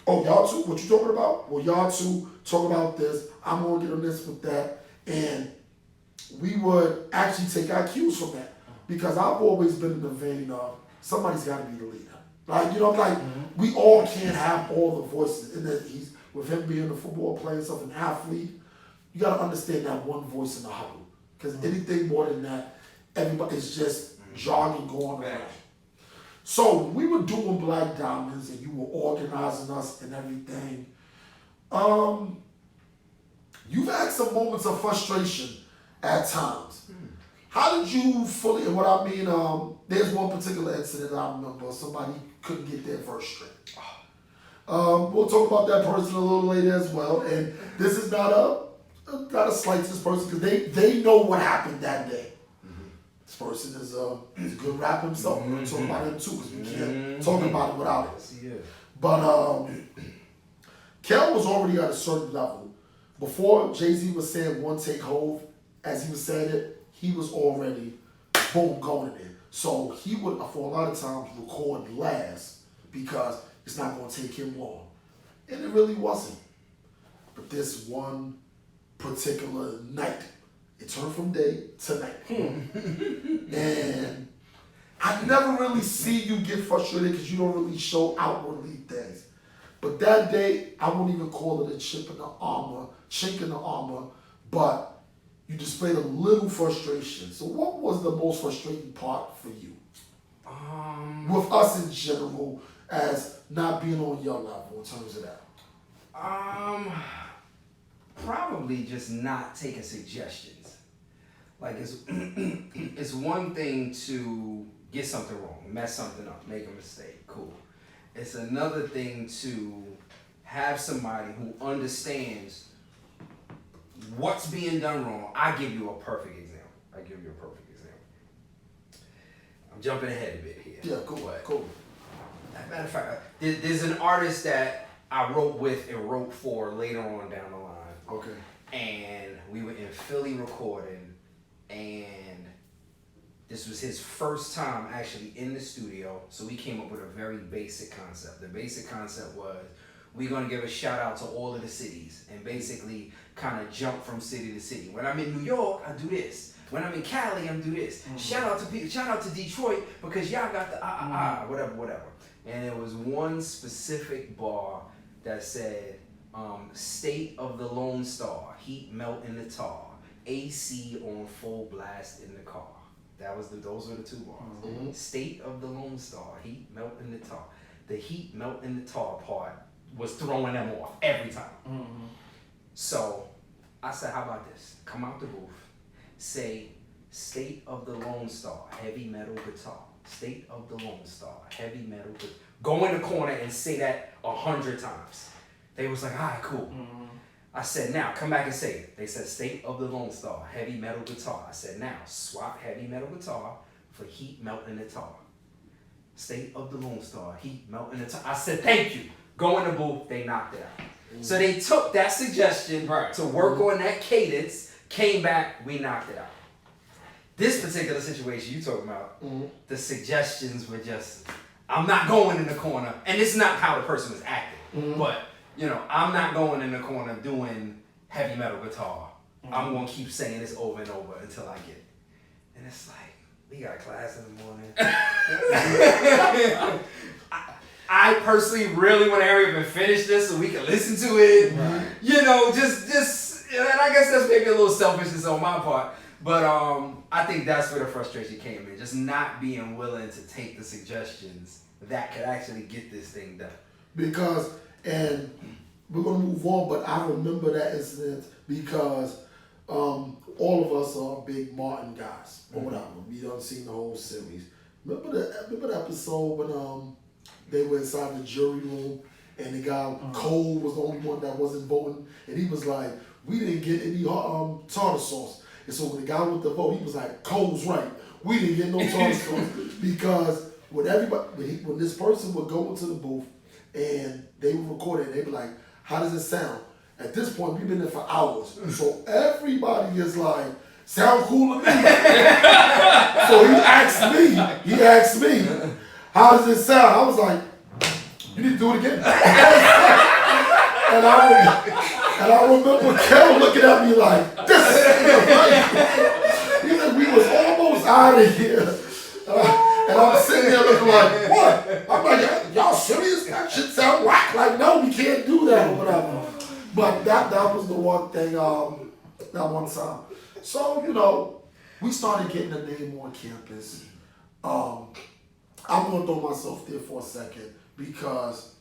Oh, y'all 2, what you talking about? Well, y'all 2 talk about this. I'm gonna get on this with that. And we would actually take our cues from that. Because I've always been in the vein of somebody's gotta be the leader. Like, we all can't have all the voices. And then with him being a football player and stuff, an athlete, you gotta understand that one voice in the huddle. Because anything more than that, everybody's just jogging, going around. So we were doing Black Diamonds and you were organizing us and everything. You've had some moments of frustration at times. How did you fully, and what I mean, there's one particular incident I remember, somebody couldn't get their verse straight. We'll talk about that person a little later as well. And this is not a slight to this person because they know what happened that day. This person is a good rapper himself. We're going to talk about him too because we can't talk about it without it. But Kel was already at a certain level. Before Jay-Z was saying one take Hove, as he was saying it, he was already boom going in. So he would, for a lot of times, record last because it's not going to take him long. And it really wasn't. But this one particular night, it turned from day to night. And I never really see you get frustrated because you don't really show outwardly things. But that day, I won't even call it a chink in the armor, but you displayed a little frustration. So what was the most frustrating part for you? With us in general, as not being on your level in terms of that. Probably just not taking suggestions. Like it's one thing to get something wrong, mess something up, make a mistake, cool. It's another thing to have somebody who understands what's being done wrong. I give you a perfect example. I'm jumping ahead a bit here. Yeah, cool. Matter of fact, there's an artist that I wrote with and wrote for later on down the line. Okay. And we were in Philly recording, and this was his first time actually in the studio, so we came up with a very basic concept. The basic concept was we're going to give a shout out to all of the cities and basically kind of jump from city to city. When I'm in New York, I do this. When I'm in Cali, I'm do this. Shout out to Detroit because y'all got the whatever. And there was one specific bar that said, State of the Lone Star, heat melt in the tar, AC on full blast in the car. Those were the two bars. Mm-hmm. State of the Lone Star, heat melt in the tar. The heat melt in the tar part was throwing them off every time. Mm-hmm. So I said, how about this? Come out the booth, say State of the Lone Star, heavy metal guitar. State of the Lone Star, heavy metal guitar. Go in the corner and say that 100 times. They was like, all right, cool. Mm-hmm. I said, now, come back and say it. They said, State of the Lone Star, heavy metal guitar. I said, now, swap heavy metal guitar for heat melt in the tar. State of the Lone Star, heat melt in the tar. I said, thank you. Go in the booth. They knocked it out. Mm-hmm. So they took that suggestion to work on that cadence, came back, we knocked it out. This particular situation you talking about, the suggestions were just, I'm not going in the corner, and it's not how the person was acting, but I'm not going in the corner doing heavy metal guitar. I'm gonna keep saying this over and over until I get it. And it's like, we got class in the morning. I personally really want to hurry up and finish this so we can listen to it. Right. Just, and I guess that's maybe a little selfishness on my part. But I think that's where the frustration came in. Just not being willing to take the suggestions that could actually get this thing done. Because, and we're going to move on, but I remember that incident because all of us are big Martin guys, or whatever. We done seen the whole series. Remember the episode when they were inside the jury room and the guy, Cole, was the only one that wasn't voting, and he was like, we didn't get any tartar sauce. And so when the guy with the vote, he was like, Cole's right. We didn't get no tartar sauce. Because when this person would go into the booth and they would record it, they'd be like, how does it sound? At this point, we've been there for hours. So everybody is like, sound cool to me. So he asked me, how does it sound? I was like, you need to do it again. And I remember Kel looking at me like, this is right. He said, we was almost out of here. And I'm sitting there looking like, what? I'm like, y'all serious? That shit sound whack. Like, no, we can't do that or whatever. But that was the one thing, that one time. So, we started getting a name on campus. I'm going to throw myself there for a second because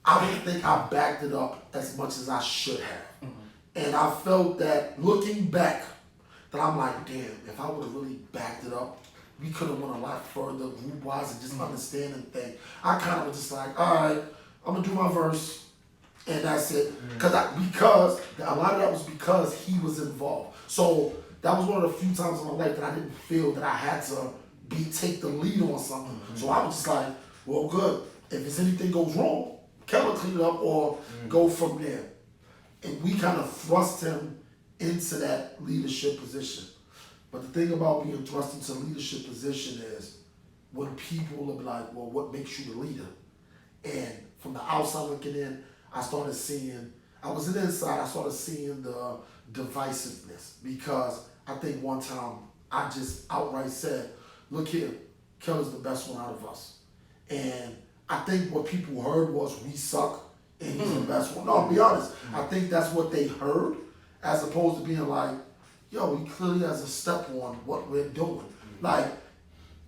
I don't think I backed it up as much as I should have. And I felt that looking back, that I'm like, damn, if I would have really backed it up, we could have went a lot further group-wise and just understanding things. I kind of was just like, all right, I'm going to do my verse, and that's it. Because a lot of that was because he was involved. So that was one of the few times in my life that I didn't feel that I had to take the lead on something. So I was just like, well, good. If anything goes wrong, Kel will clean it up or go from there. And we kind of thrust him into that leadership position. But the thing about being thrust into a leadership position is when people are like, well, what makes you the leader? And from the outside looking in, I started seeing the divisiveness because I think one time I just outright said, look here, Kel is the best one out of us. And I think what people heard was we suck and he's the best one. No, I'll be honest. I think that's what they heard as opposed to being like, yo, he clearly has a step on what we're doing. Like,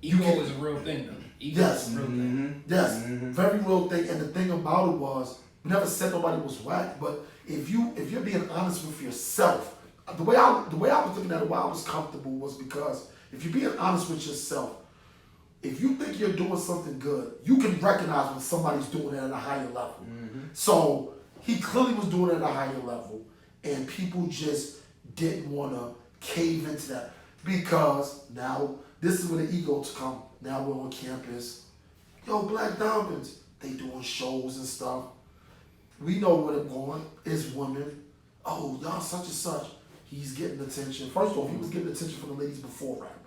Ego is a real thing, though. Ego Yes. is a real thing. yes, very real thing. And the thing about it was, we never said nobody was whack, but if you're being honest with yourself, the way I was looking at it, why I was comfortable was because if you're being honest with yourself, if you think you're doing something good, you can recognize when somebody's doing it at a higher level. So he clearly was doing it at a higher level, and people just didn't want to cave into that because now this is where the egos come. Now we're on campus. Yo, Black Diamonds, they doing shows and stuff. We know where they're going. It's women. Oh, y'all such and such. He's getting attention. First off, he was getting attention from the ladies before rap.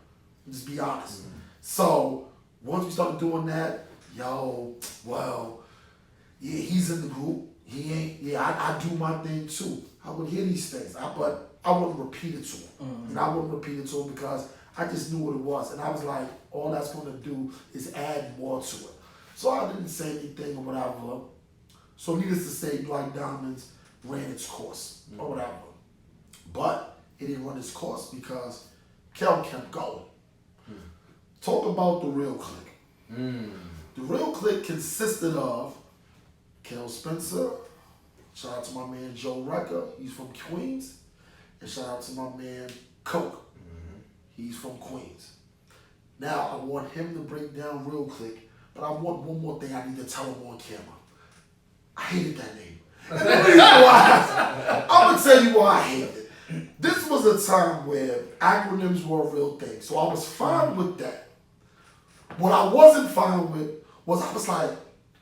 Just be honest. So once we started doing that, yo, well, yeah, he's in the group. He ain't. Yeah, I do my thing too. I would hear these things, but I wouldn't repeat it to him. And I wouldn't repeat it to him because I just knew what it was, and I was like, all that's going to do is add more to it. So I didn't say anything or whatever. So needless to say, Black Diamonds ran its course or whatever. But it didn't run its course because Kel kept going. Talk about the real clique. The real clique consisted of Kel Spencer. Shout out to my man Joe Recker. He's from Queens. And shout out to my man Coke. He's from Queens. Now, I want him to break down real click, but I want one more thing I need to tell him on camera. I hated that name. And the reason why, I'm going to tell you why I hated it. This was a time where acronyms were a real thing, so I was fine with that. What I wasn't fine with was I was like,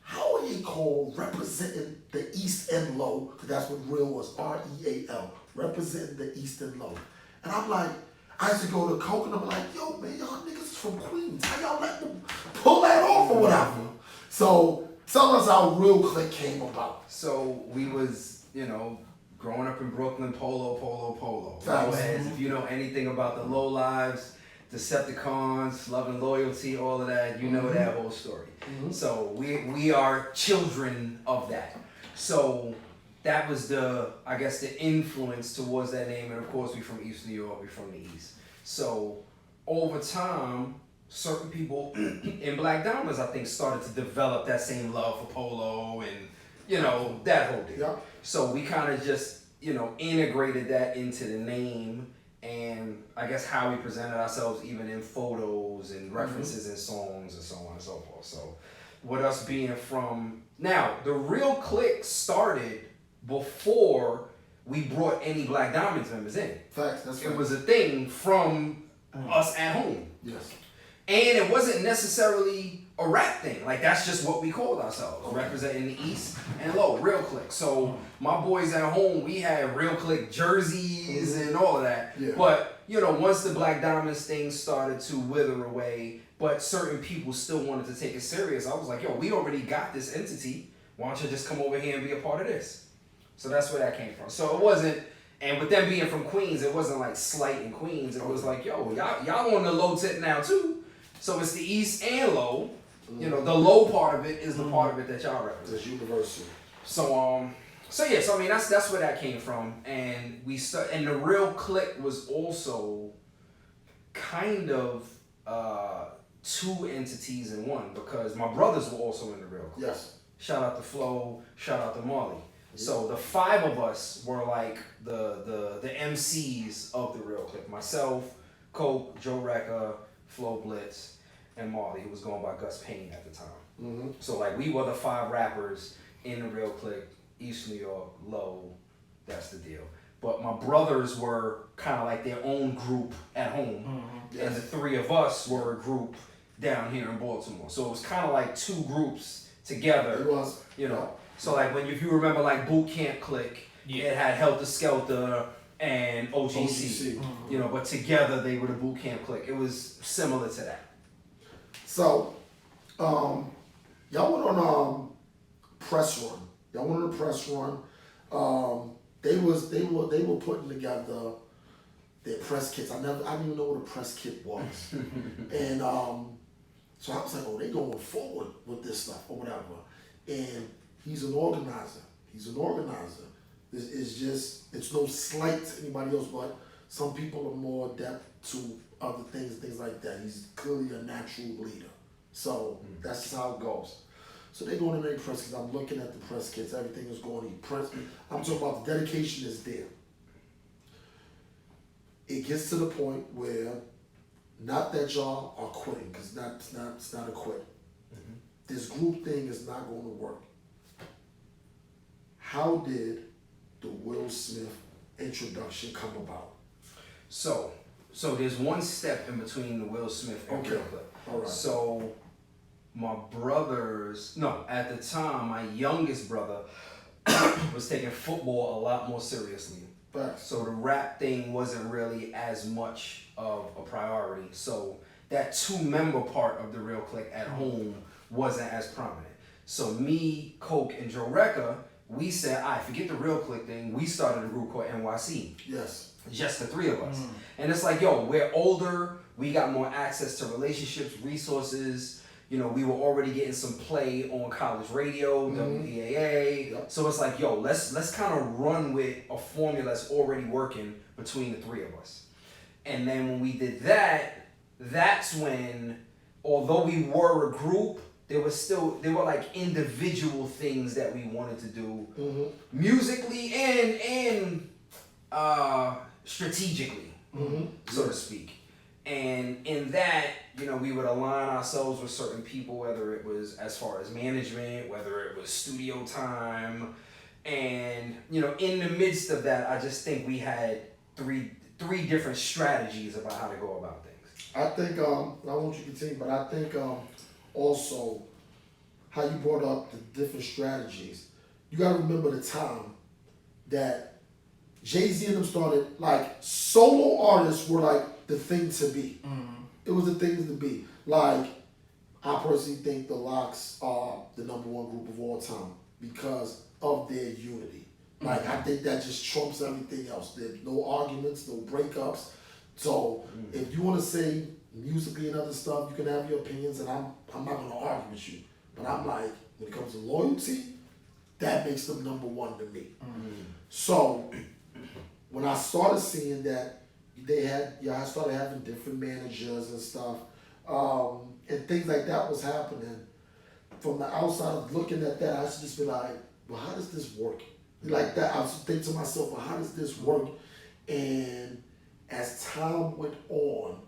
how are you called representing the East End Low? Because that's what real was, R-E-A-L, representing the East End Low. And I'm like, I used to go to Coke and I'm like, yo, man, y'all niggas is from Queens. How y'all let them pull that off or whatever? So tell us how Real Click came about. So we was, growing up in Brooklyn, polo. Facts. As if you know anything about the low lives, Decepticons, Love and Loyalty, all of that, you know that whole story. So we are children of that. So that was the influence towards that name. And of course, we from East New York, we from the East. So over time, certain people in Black Diamonds, I think, started to develop that same love for polo and, that whole deal. Yeah. So we kind of just, integrated that into the name and I guess how we presented ourselves even in photos and references in songs and so on and so forth. So with us being from, now the Real Click started before we brought any Black Diamonds members in. Facts, that's It right. was a thing from us at home. Yes. And it wasn't necessarily a rap thing. Like, that's just what we called ourselves, representing the East and Low, Real Click. So my boys at home, we had Real Click jerseys and all of that. Yeah. But, once the Black Diamonds thing started to wither away, but certain people still wanted to take it serious, I was like, yo, we already got this entity. Why don't you just come over here and be a part of this? So that's where that came from. So it wasn't, and with them being from Queens, it wasn't like slighting Queens. It was like, yo, y'all on the low tip now too. So it's the East and Low. The low part of it is the part of it that y'all represent. It's universal. So I mean that's where that came from, and and the Real Click was also kind of two entities in one because my brothers were also in the Real Click. Yes. Shout out to Flo, shout out to Marley. So the five of us were like the MCs of the Real Click. Myself, Coke, Joe Recca, Flo Blitz, and Marley, who was going by Gus Payne at the time. So like we were the five rappers in the Real Click, East New York, Low, that's the deal. But my brothers were kind of like their own group at home, and the three of us were a group down here in Baltimore. So it was kind of like two groups together. It was. So like if you remember like Boot Camp Click, it had Helter Skelter and OGC. But together they were the Boot Camp Click. It was similar to that. So, y'all went on press run. Y'all went on a press run. They were putting together their press kits. I didn't even know what a press kit was. And So I was like, oh, they going forward with this stuff or whatever. And he's an organizer. He's an organizer. It's no slight to anybody else, but some people are more adept to other things like that. He's clearly a natural leader. So that's just how it goes. So they going to make press kits. I'm looking at the press kits. Everything is going to press. I'm talking about the dedication is there. It gets to the point where, not that y'all are quitting, because it's not a quit. Mm-hmm. This group thing is not going to work. How did the Will Smith introduction come about? So there's one step in between the Will Smith and Real Click. All right. So at the time, my youngest brother was taking football a lot more seriously. Right. So the rap thing wasn't really as much of a priority. So that 2-member part of the Real Click at home wasn't as prominent. So me, Coke, and Joe Recca, we said, all right, forget the Real Click thing. We started a group called NYC. Yes. Just the 3 of us. And it's like, yo, we're older. We got more access to relationships, resources. You know, we were already getting some play on college radio, WEAA. Yep. So it's like, yo, let's kind of run with a formula that's already working between the 3 of us. And then when we did that, that's when, although we were a group, there were like individual things that we wanted to do musically and strategically, so to speak. And in that, you know, we would align ourselves with certain people, whether it was as far as management, whether it was studio time. And, you know, in the midst of that, I just think we had three different strategies about how to go about things. I think, I want you to continue, but I think also how you brought up the different strategies. You got to remember the time that Jay-Z and them started, like, solo artists were like the thing to be. It was the thing to be. Like, I personally think the Lox are the #1 group of all time because of their unity. Like, I think that just trumps everything else. There's no arguments, no breakups. So if you want to say musically and other stuff, you can have your opinions, and I'm not going to argue with you. But I'm like, when it comes to loyalty, that makes them #1 to me. So when I started seeing that I started having different managers and stuff, and things like that was happening. From the outside looking at that, I should just be like, well, how does this work? Like that, I was thinking to myself, well, how does this work? And as time went on,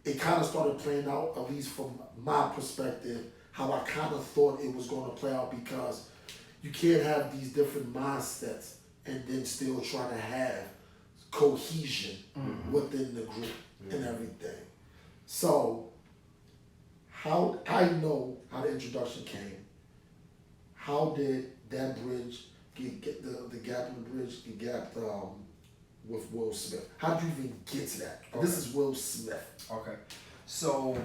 it kind of started playing out, at least from my perspective, how I kind of thought it was going to play out, because you can't have these different mindsets and then still try to have cohesion within the group and everything. So, how I know how the introduction came. How did that bridge get the gap in the bridge get gapped with Will Smith? How did you even get to that? Okay. This is Will Smith. Okay, so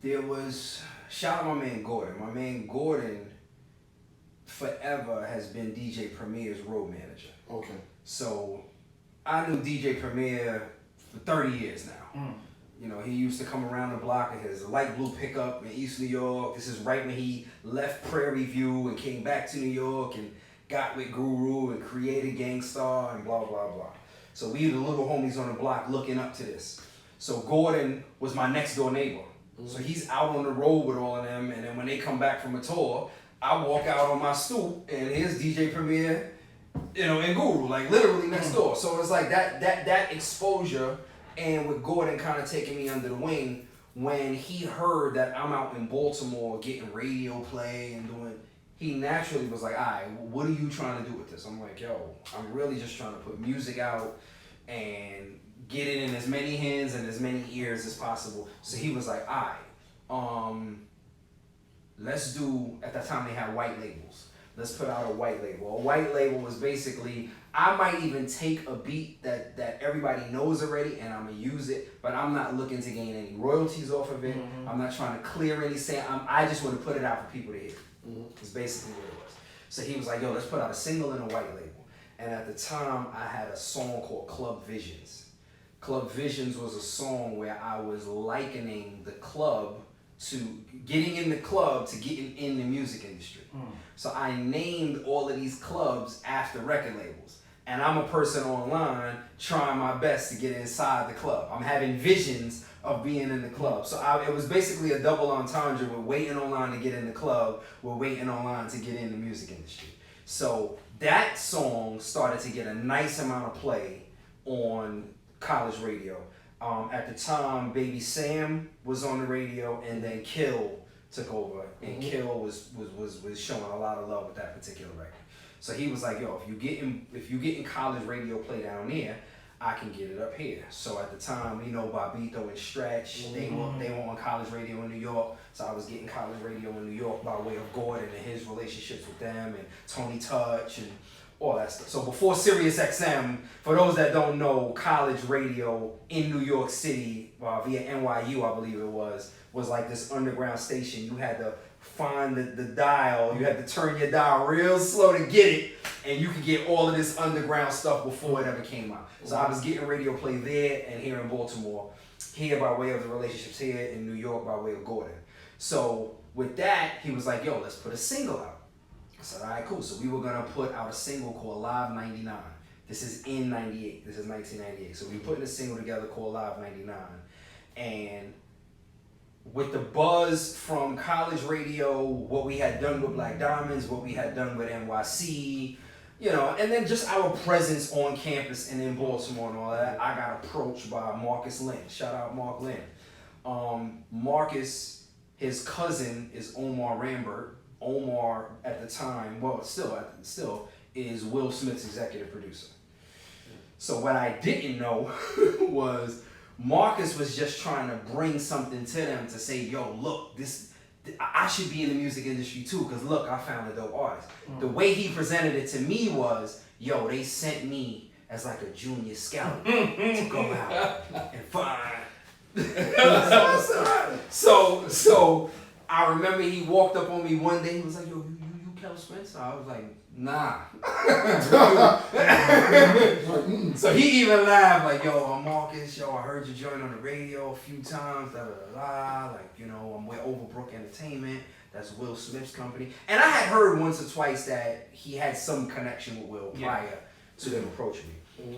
there was, shout out my man Gordon. My man Gordon forever has been DJ Premier's road manager. Okay. So I knew DJ Premier for 30 years now. You know, he used to come around the block in his light blue pickup in East New York. This is right when he left Prairie View and came back to New York and got with Guru and created Gangstar and blah, blah, blah. So we were the little homies on the block looking up to this. So Gordon was my next door neighbor. So he's out on the road with all of them, and then when they come back from a tour, I walk out on my stoop, and here's DJ Premier, you know, and Guru, like literally next door. So it's like that exposure, and with Gordon kind of taking me under the wing, when he heard that I'm out in Baltimore getting radio play and doing, he naturally was like, all right, what are you trying to do with this? I'm like, yo, I'm really just trying to put music out and get it in as many hands and as many ears as possible. So he was like, all right, let's do, at that time they had white labels. Let's put out a white label. A white label was basically, I might even take a beat that everybody knows already and I'm gonna use it, but I'm not looking to gain any royalties off of it. I'm not trying to clear any I just want to put it out for people to hear. It's basically what it was. So he was like, yo, let's put out a single and a white label. And at the time I had a song called Club Visions. Club Visions was a song where I was likening the club to getting in the club to getting in the music industry. So I named all of these clubs after record labels. And I'm a person online trying my best to get inside the club. I'm having visions of being in the club. So it was basically a double entendre. We're waiting online to get in the club. We're waiting online to get in the music industry. So that song started to get a nice amount of play on college radio. At the time, Baby Sam was on the radio, and then Kel took over, and Kel was showing a lot of love with that particular record. So he was like, yo, if you getting college radio play down there, I can get it up here. So at the time, you know, Bobito and Stretch, they were on college radio in New York. So I was getting college radio in New York by way of Gordon and his relationships with them, and Tony Touch and all that stuff. So before Sirius XM, for those that don't know, college radio in New York City via NYU, I believe it was like this underground station. You had to find the dial. You had to turn your dial real slow to get it, and you could get all of this underground stuff before it ever came out. So I was getting radio play there and here in Baltimore, here by way of the relationships here in New York by way of Gordon. So with that, he was like, yo, let's put a single out. I said, all right, cool. So we were going to put out a single called Live 99. This is in 98. This is 1998. So we put a single together called Live 99. And with the buzz from college radio, what we had done with Black Diamonds, what we had done with NYC, you know, and then just our presence on campus and in Baltimore and all that, I got approached by Marcus Lynn. Shout out Mark Lynn. Marcus, his cousin is Omar Rambert. Omar at the time, well, still is Will Smith's executive producer. So what I didn't know was Marcus was just trying to bring something to them to say, yo, look, I should be in the music industry too, because look, I found a dope artist. The way he presented it to me was, yo, they sent me as like a junior scout to go out and find. So I remember he walked up on me one day, he was like, yo, you Kel Spencer? I was like, nah. So he even laughed, like, yo, I'm Marcus, yo, I heard you join on the radio a few times, like, you know, I'm with Overbrook Entertainment, that's Will Smith's company. And I had heard once or twice that he had some connection with Will prior to them approaching me.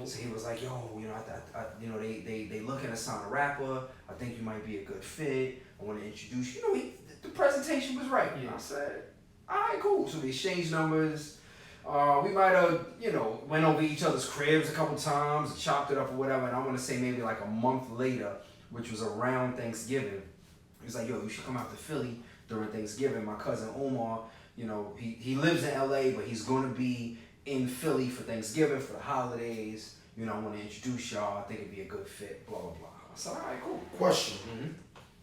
So he was like, yo, you know, you know, they looking to sign a rapper, I think you might be a good fit, I want to introduce you. You know, the presentation was right. I said, all right, cool. So we exchanged numbers. We might have, you know, went over each other's cribs a couple times, chopped it up or whatever. And I want to say maybe like a month later, which was around Thanksgiving, he was like, yo, you should come out to Philly during Thanksgiving. My cousin Omar, you know, he lives in LA, but he's going to be in Philly for Thanksgiving, for the holidays. You know, I want to introduce y'all. I think it'd be a good fit, blah, blah, blah. I said, all right, cool. Question.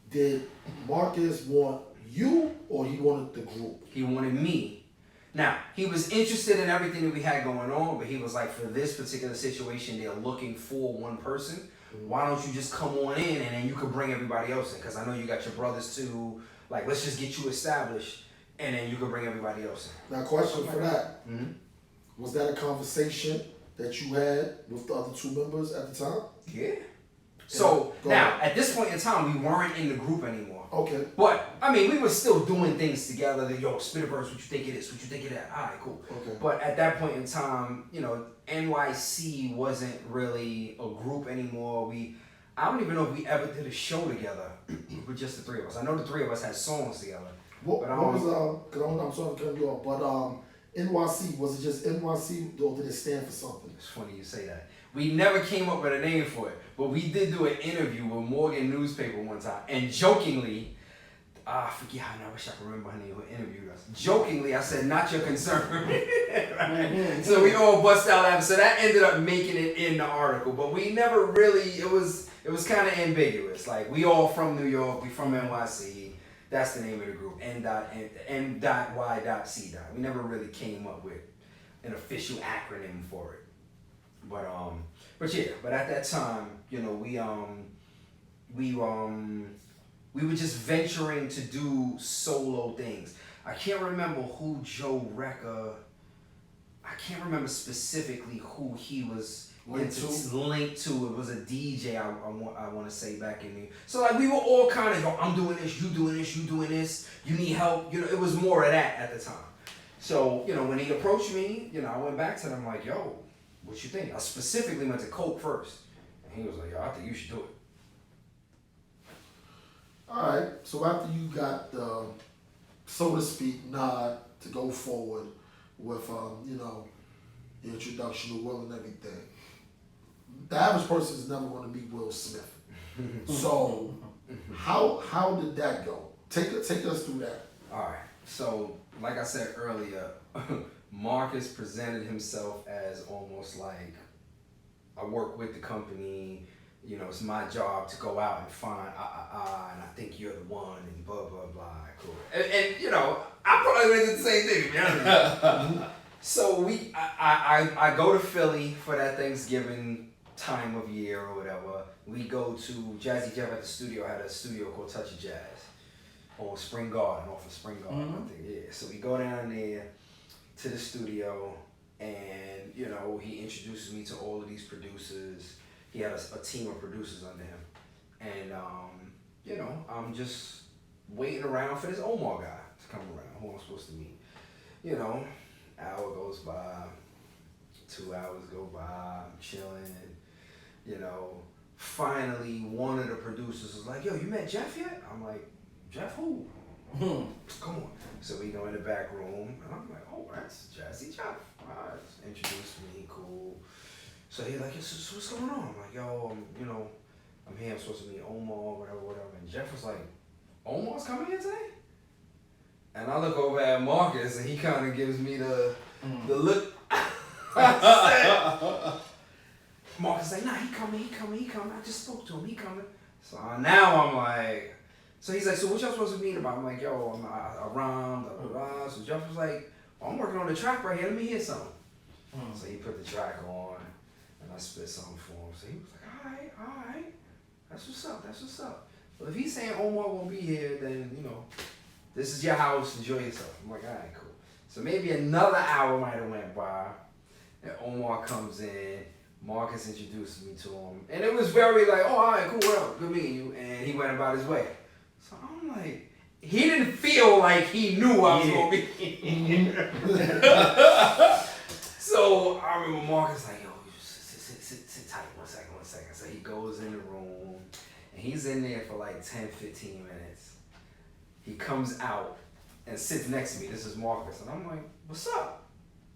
Did Marcus want you or he wanted the group? He wanted me. Now, he was interested in everything that we had going on, but he was like, for this particular situation, they're looking for one person. Why don't you just come on in and then you could bring everybody else in? Because I know you got your brothers too. Like, let's just get you established and then you could bring everybody else in. Now, question for that. Was that a conversation that you had with the other two members at the time? Yeah. So, now, at this point in time, we weren't in the group anymore. Okay. But, I mean, we were still doing things together. Yo, Spitterverse, what you think it is? What you think of that? All right, cool. Okay. But at that point in time, you know, NYC wasn't really a group anymore. I don't even know if we ever did a show together with just the three of us. I know the three of us had songs together. What was, because I'm sorry to cut you off, but NYC, was it just NYC or did it stand for something? It's funny you say that. We never came up with a name for it, but we did do an interview with Morgan Newspaper one time, and jokingly, I forget, I wish I could remember her name who interviewed us. Jokingly, I said, not your concern. Right? So we all bust out laughing. So that ended up making it in the article, but we never really, it was kind of ambiguous. Like, we all from New York, we from NYC. That's the name of the group, N.Y.C. We never really came up with an official acronym for it. But at that time, you know, we were just venturing to do solo things. I can't remember who Joe Recca, I can't remember specifically who he was Linked to? It was a DJ. I want to say back in the. So like we were all kind of, yo, I'm doing this, you doing this, you doing this. You need help. It was more of that at the time. So when he approached me, I went back to him like, yo, what you think? I specifically went to Coke first, and he was like, yo, I think you should do it. All right. So after you got the, so to speak, nod to go forward with the introduction to Will and everything. The average person is never going to meet Will Smith. So, how did that go? Take us through that. All right. So, like I said earlier, Marcus presented himself as almost like, I work with the company. It's my job to go out and find and I think you're the one, and blah blah blah. Cool. And I probably would have did the same thing. To be honest. So I go to Philly for that Thanksgiving time of year or whatever. We go to Jazzy Jeff at the studio. Had a studio called Touch of Jazz on Spring Garden, off of Spring Garden, I think. Yeah. So we go down there to the studio, and he introduces me to all of these producers. He had a team of producers under him, and I'm just waiting around for this Omar guy to come around. Who I'm supposed to meet, Hour goes by, 2 hours go by, I'm chilling, Finally, one of the producers was like, yo, you met Jeff yet? I'm like, Jeff who? Come on. So we go in the back room, and I'm like, oh, that's Jazzy Jeff. Introduced me, cool. So he's like, so what's going on? I'm like, yo, I'm here, I'm supposed to meet Omar, whatever. And Jeff was like, Omar's coming here today? And I look over at Marcus, and he kind of gives me the look. Marcus like, nah, he coming. I just spoke to him, he coming. So now I'm like, so he's like, so what y'all supposed to meet about? I'm like, yo, I rhymed, blah, blah, blah. So Jeff was like, well, I'm working on the track right here, let me hear something. So he put the track on, and I spit something for him. So he was like, all right. That's what's up. Well, if he's saying Omar won't be here, then, this is your house, enjoy yourself. I'm like, all right, cool. So maybe another hour might have went by, and Omar comes in, Marcus introduced me to him, and it was very like, oh, all right, cool, what up, good meeting you, and he went about his way. So I'm like, he didn't feel like he knew I was going to be here. So I remember Marcus like, yo, sit tight, one second. So he goes in the room, and he's in there for like 10, 15 minutes. He comes out and sits next to me. This is Marcus. And I'm like, what's up?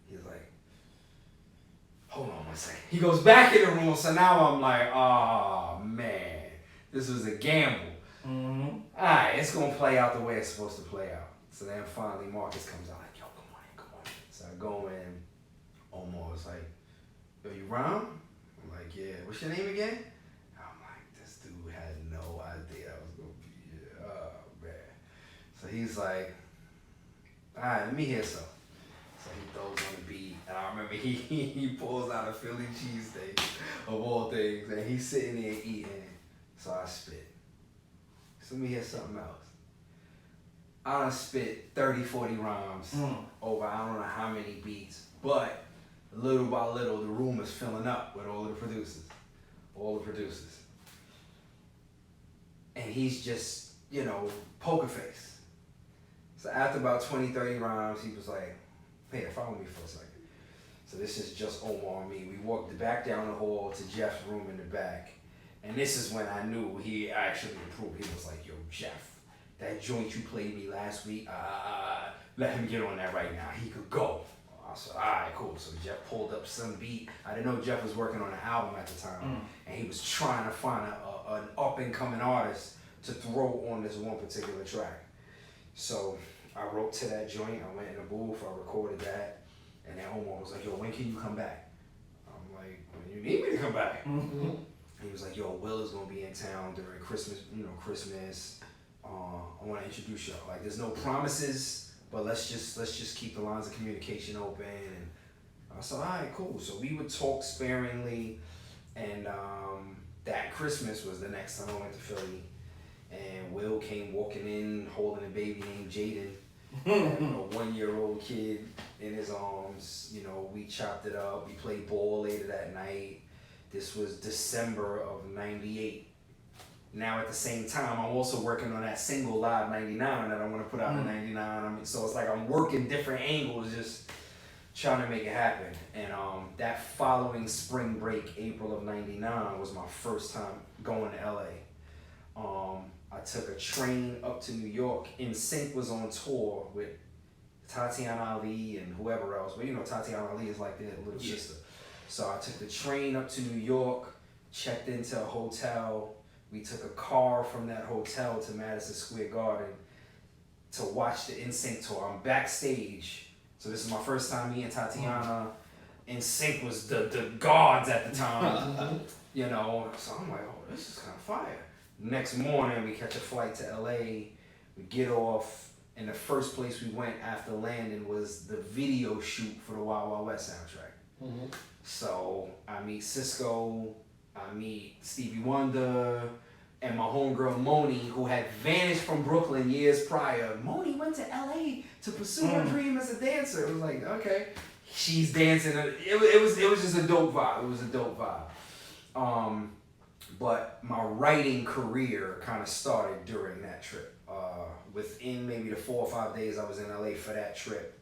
He's like, hold on one second. He goes back in the room. So now I'm like, oh, man. This was a gamble. All right, it's going to play out the way it's supposed to play out. So then finally Marcus comes out like, yo, come on in. So I go in. Omar was like, yo, you rhyme? I'm like, yeah. What's your name again? I'm like, this dude had no idea I was going to be here. Oh, man. So he's like, all right, let me hear some. So he throws on the beat. And I remember he pulls out a Philly cheesesteak of all things. And he's sitting there eating. So I spit. So let me hear something else. I done spit 30, 40 rhymes over I don't know how many beats. But little by little, the room is filling up with all the producers. And he's just, poker face. So after about 20, 30 rhymes, he was like, hey, follow me for a second. So this is just Omar and me. We walked back down the hall to Jeff's room in the back. And this is when I knew he actually improved. He was like, yo, Jeff, that joint you played me last week, let him get on that right now. He could go. I said, all right, cool. So Jeff pulled up some beat. I didn't know Jeff was working on an album at the time. And he was trying to find an up-and-coming artist to throw on this one particular track. So I wrote to that joint. I went in the booth. I recorded that. And then Omar was like, yo, when can you come back? I'm like, when you need me to come back. He was like, yo, Will is going to be in town during Christmas, Christmas. I want to introduce y'all. Like, there's no promises, but let's just keep the lines of communication open. And I said, all right, cool. So we would talk sparingly. And that Christmas was the next time I went to Philly. And Will came walking in holding a baby named Jaden. And a 1-year-old kid in his arms. We chopped it up. We played ball later that night. This was December of '98. Now at the same time, I'm also working on that single Live '99 that I want to put out in '99. I mean, so it's like I'm working different angles, just trying to make it happen. And that following spring break, April of '99, was my first time going to LA. I took a train up to New York. NSYNC was on tour with Tatiana Ali and whoever else. But you know, Tatiana Ali is like their little sister. So I took the train up to New York, checked into a hotel. We took a car from that hotel to Madison Square Garden to watch the NSYNC tour. I'm backstage. So this is my first time meeting Tatiana. NSYNC was the gods at the time. You know, so I'm like, oh, this is kind of fire. Next morning, we catch a flight to LA. We get off, and the first place we went after landing was the video shoot for the Wild Wild West soundtrack. So I meet Cisco, I meet Stevie Wonder, and my homegirl Moni, who had vanished from Brooklyn years prior. Moni went to LA to pursue her dream as a dancer. It was like, okay, she's dancing. It was just a dope vibe. It was a dope vibe. But my writing career kind of started during that trip. Within maybe the 4 or 5 days I was in LA for that trip,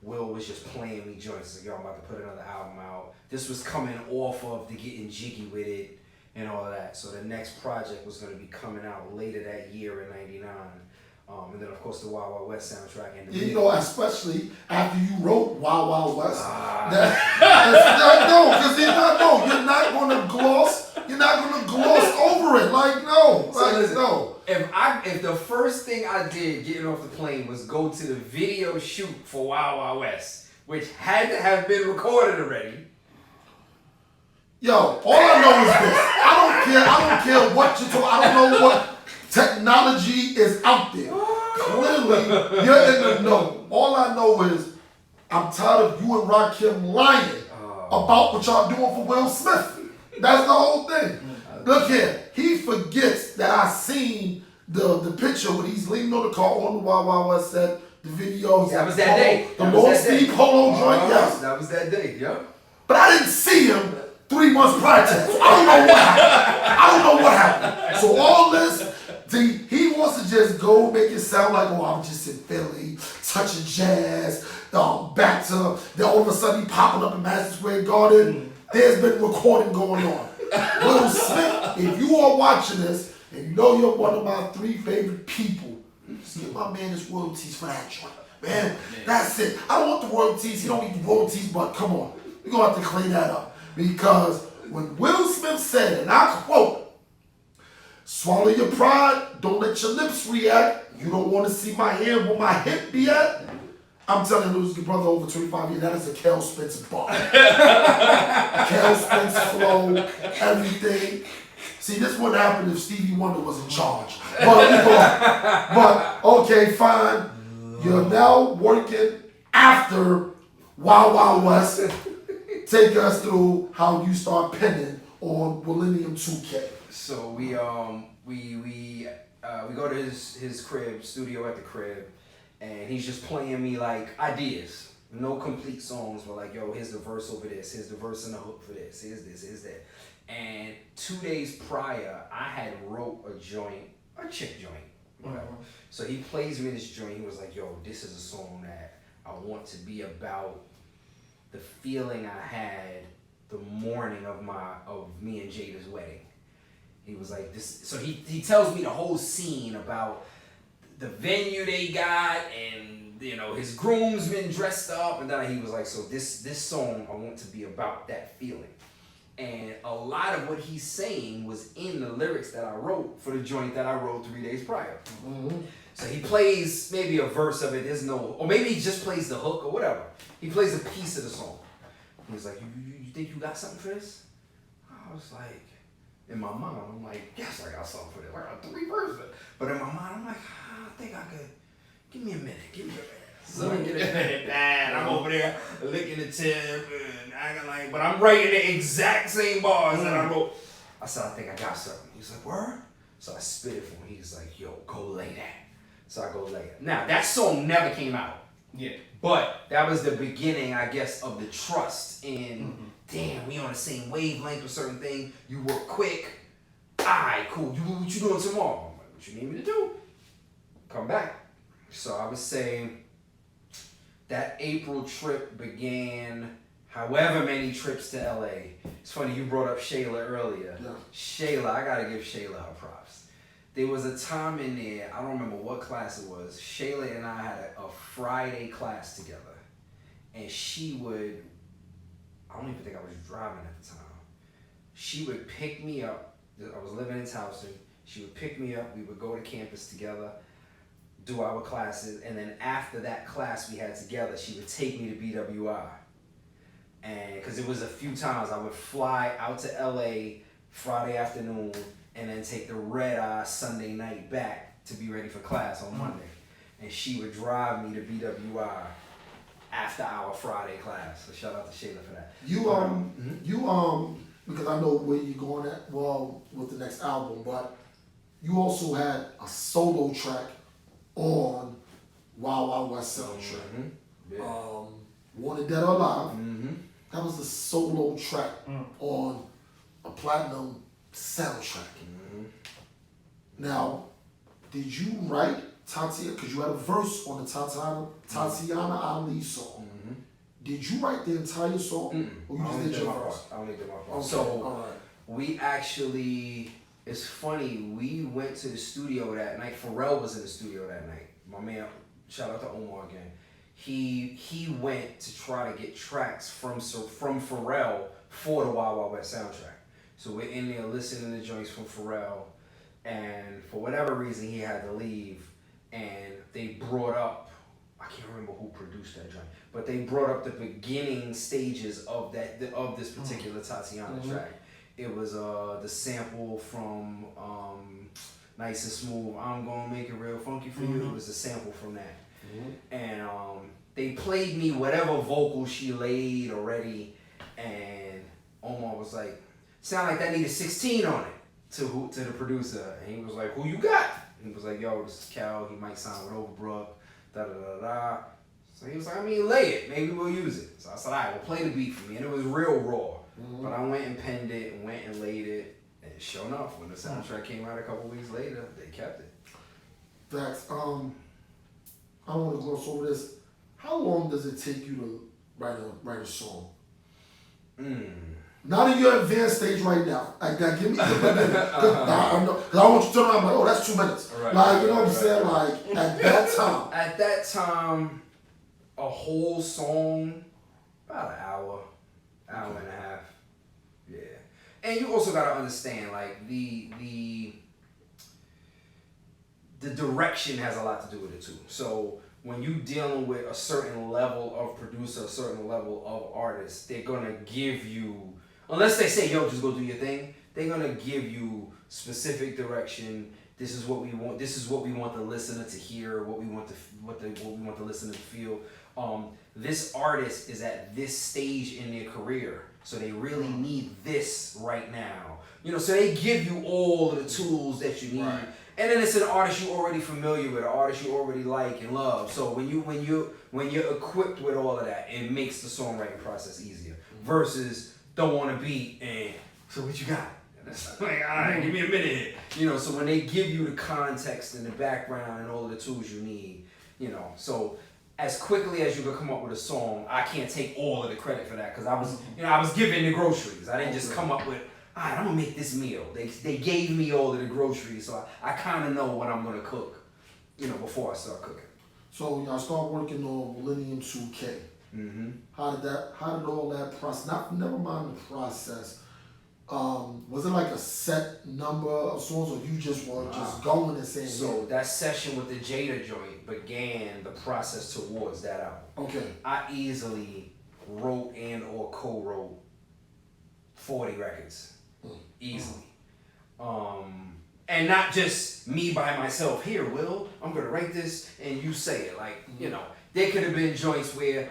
Will was just playing me joints. Like, yo, I'm about to put another album out. This was coming off of the Getting Jiggy With It and all of that. So the next project was going to be coming out later that year in '99. And then, of course, the Wild Wild West soundtrack. And you know, especially after you wrote Wild Wild West. You're not gonna gloss over it. Like, no. So listen, no. If the first thing I did getting off the plane was go to the video shoot for Wild Wild West, which had to have been recorded already. Yo, all I know is this. I don't care what you're talking. I don't know what technology is out there. Clearly, you're in the know. All I know is I'm tired of you and Rakim lying about what y'all doing for Will Smith. That's the whole thing. Look here, he forgets that I seen the picture when he's leaning on the car on the Wild Wild West set, the video. That was that day. The Lord Steve Polo joint, yes. That was that day, yeah. But I didn't see him 3 months prior to that. So I don't know what happened. So all this, he wants to just go make it sound like, oh, I'm just in Philly, touching jazz, back to, then all of a sudden he popping up in Madison Square Garden. There's been recording going on. Will Smith, if you are watching this, and you know you're one of my 3 favorite people, just give my man his royalties for that joint. Man, that's it. I don't want the royalties. He don't need the royalties, but come on. We're going to have to clean that up. Because when Will Smith said, and I quote, swallow your pride, don't let your lips react. You don't want to see my hand where my hip be at. I'm telling you, lose your brother over 25 years. That is a Kel Spencer bar. Kel Spencer flow, everything. See, this wouldn't happen if Stevie Wonder was in charge. But okay, fine. You're now working after Wild Wild West. Take us through how you start penning on Millennium 2K. So we go to his crib, studio at the crib. And he's just playing me like ideas. No complete songs, but like, yo, here's the verse over this. Here's the verse and the hook for this. Here's this, here's that. And 2 days prior, I had wrote a chick joint, whatever. So he plays me this joint. He was like, yo, this is a song that I want to be about the feeling I had the morning of me and Jada's wedding. He was like, this. So he tells me the whole scene about the venue they got, and you know his groomsmen dressed up, and then he was like, so this song I want to be about that feeling. And a lot of what he's saying was in the lyrics that I wrote for the joint that I wrote 3 days prior. So he plays maybe a verse of it, or maybe he just plays the hook or whatever. He plays a piece of the song. He's like, you think you got something for this? I was like, in my mind, I'm like, yes, I got something for this. I got 3 verses. But in my mind, I'm like, I think I could. Give me a minute. So I get a minute, and I'm over there licking the tip and acting like, but I'm writing the exact same bars that I wrote. I said, I think I got something. He's like, word? So I spit it for him. He's like, yo, go lay that. So I go lay it. Now, that song never came out. Yeah. But that was the beginning, I guess, of the trust in, damn, we on the same wavelength with certain things. You work quick. Alright, cool. What you doing tomorrow? I'm like, what you need me to do? Come back. So I would say that April trip began however many trips to LA. It's funny, you brought up Shayla earlier. Yeah. Shayla, I gotta give Shayla her props. There was a time in there, I don't remember what class it was. Shayla and I had a Friday class together. And she would, I don't even think I was driving at the time. She would pick me up. I was living in Towson. She would pick me up. We would go to campus together, do our classes. And then after that class we had together, she would take me to BWI. And because it was a few times I would fly out to LA Friday afternoon and then take the red eye Sunday night back to be ready for class on Monday. And she would drive me to BWI after our Friday class. So shout out to Shayla for that. You because I know where you're going at, well, with the next album, but you also had a solo track on Wild Wild West soundtrack. Yeah. Wanted Dead or Alive. That was the solo track on a platinum soundtrack. Now, did you write Tatiana, because you had a verse on the Tatiana Ali song. Did you write the entire song? Or you just did your verse? I only did my part. Okay, So all right. we actually, it's funny, we went to the studio that night. Pharrell was in the studio that night. My man, shout out to Omar again. He went to try to get tracks from Pharrell for the Wild Wild West soundtrack. So we're in there listening to joints from Pharrell, and for whatever reason he had to leave, and they brought up, I can't remember who produced that joint, but they brought up the beginning stages of this particular Tatiana track. It was the sample from Nice and Smooth, I'm Gonna Make It Real Funky For You. It was a sample from that. And they played me whatever vocal she laid already, and Omar was like, sound like that needed 16 on it to the producer. And he was like, who you got? And he was like, yo, this is Kel, he might sign with Overbrook, da da da da. So he was like, I mean, lay it, maybe we'll use it. So I said, all right, well, play the beat for me. And it was real raw. But I went and penned it and went and laid it. And sure enough, when the soundtrack came out a couple weeks later, they kept it. Facts. I don't want to gloss over this. How long does it take you to write a song? Not in your advanced stage right now. Like that, give me the minute. Cause I want you to turn around like, oh, that's 2 minutes. Right, like, you know what I'm saying? Like at that time. At that time, a whole song, about an hour and a half. Yeah. And you also gotta understand, like the direction has a lot to do with it too. So when you dealing with a certain level of producer, a certain level of artist, they're gonna give you, unless they say, yo, just go do your thing, they're gonna give you specific direction. This is what we want. This is what we want the listener to hear. What we want the listener to feel. This artist is at this stage in their career, so they really need this right now. You know, so they give you all of the tools that you need. Right. And then it's an artist you're already familiar with, an artist you already like and love. So when you're equipped with all of that, it makes the songwriting process easier. Versus don't want to beat and so what you got? And it's like, all right, give me a minute here. You know, so when they give you the context and the background and all of the tools you need, you know, so as quickly as you could come up with a song, I can't take all of the credit for that because I was given the groceries. I didn't just come up with, all right, I'm gonna make this meal. They gave me all of the groceries, so I kind of know what I'm gonna cook, you know, before I start cooking. So y'all start working on Millennium 2K. How did all that process? Never mind the process. Was it like a set number of songs, or you just were just going and saying? So that session with the Jada joint began the process towards that album. Okay. I easily wrote and or co-wrote 40 records, easily. And not just me by myself. Here, Will, I'm gonna write this and you say it. Like, you know, there could have been joints where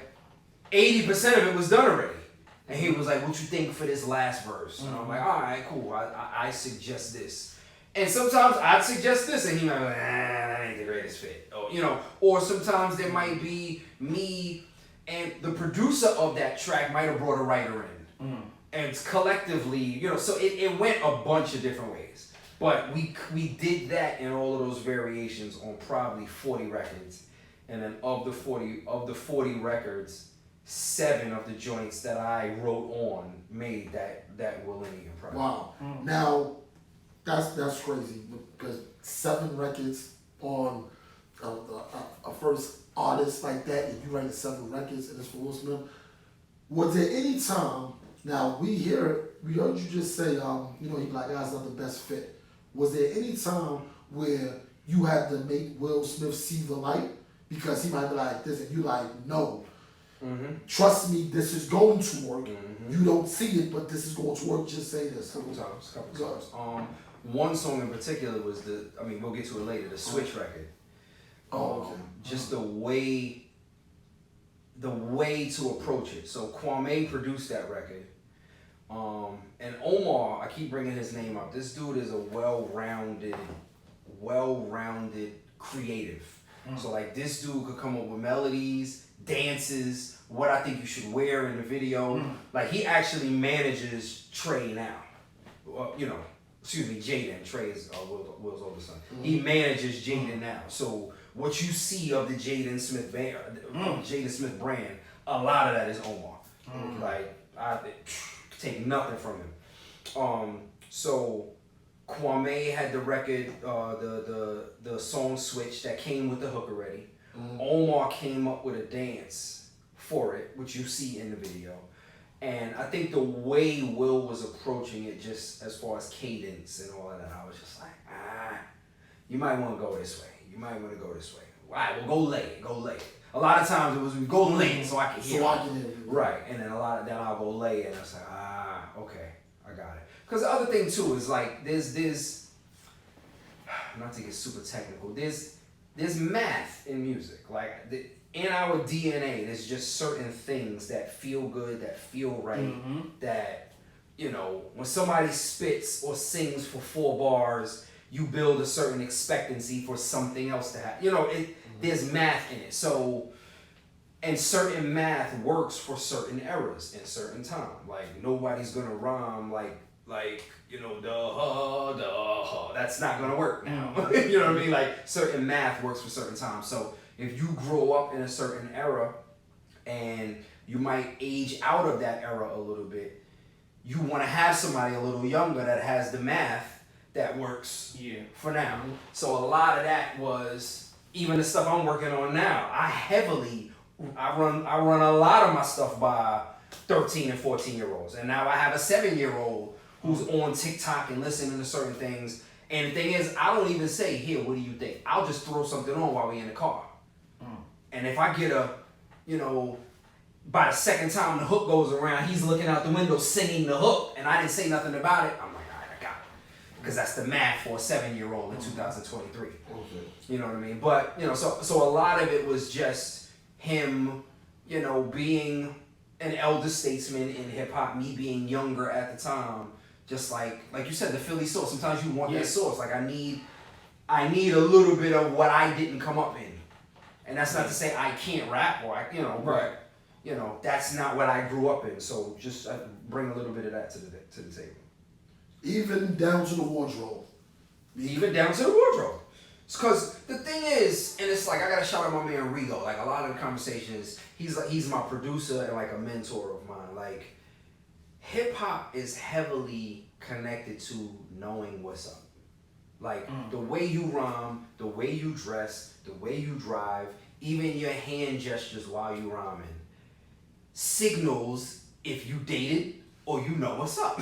80% of it was done already. And he was like, what you think for this last verse? And I'm like, all right, cool, I suggest this. And sometimes I'd suggest this, and he might be like, that ain't the greatest fit. Or, or sometimes there might be me and the producer of that track might have brought a writer in. And collectively, so it went a bunch of different ways. But we did that in all of those variations on probably 40 records. And then of the 40 records, 7 of the joints that I wrote on made that Millennium project. Wow. Now, that's crazy because 7 records on a first artist like that, and you write 7 records and it's for Will Smith. Was there any time? Now we heard you just say, he like that's not the best fit. Was there any time where you had to make Will Smith see the light because he might be like this, and you like no. Trust me, this is going to work. You don't see it, but this is going to work. Just say this. Couple times. One song in particular was we'll get to it later, the Switch record. Okay. Just the way to approach it. So Kwame produced that record. And Omar, I keep bringing his name up. This dude is a well-rounded creative. So like this dude could come up with melodies, dances, what I think you should wear in the video. Like he actually manages Trey now. Jaden. Trey is Will's older son. He manages Jaden now. So what you see of the Jaden Smith brand, a lot of that is Omar. Like I take nothing from him. So Kwame had the record, the song Switch that came with the hook already. Omar came up with a dance for it, which you see in the video. And I think the way Will was approaching it, just as far as cadence and all of that, I was just like, you might want to go this way. You might want to go this way. All right, well, go lay it. A lot of times it was we go lay it so I can hear it. Right, and then a lot of that I'll go lay it, and I was like, okay, I got it. Because the other thing too is like there's not to get super technical. There's math in music. Like in our DNA, there's just certain things that feel good, that feel right. That when somebody spits or sings for 4 bars, you build a certain expectancy for something else to happen. There's math in it. So, and certain math works for certain eras in certain time. Like nobody's gonna rhyme like that's not gonna work now. You know what I mean? Like certain math works for certain times. So if you grow up in a certain era and you might age out of that era a little bit, you want to have somebody a little younger that has the math that works for now. So a lot of that was even the stuff I'm working on now. I run a lot of my stuff by 13 and 14-year-olds, and now I have a 7-year-old who's on TikTok and listening to certain things. And the thing is, I don't even say, here, what do you think? I'll just throw something on while we're in the car. And if I get by the second time the hook goes around, he's looking out the window singing the hook, and I didn't say nothing about it, I'm like, all right, I got it. Because that's the math for a 7-year-old in 2023. You know what I mean? But, so a lot of it was just him, being an elder statesman in hip hop, me being younger at the time. Just like you said, the Philly sauce. Sometimes you want that sauce. Like I need a little bit of what I didn't come up in, and that's not to say I can't rap or but that's not what I grew up in. So just bring a little bit of that to the table. Even down to the wardrobe. Because the thing is, and it's like I gotta shout out my man Rigo. Like a lot of the conversations, he's my producer and like a mentor of mine. Like hip hop is heavily connected to knowing what's up. Like the way you rhyme, the way you dress, the way you drive, even your hand gestures while you rhyming signals if you dated or you know what's up.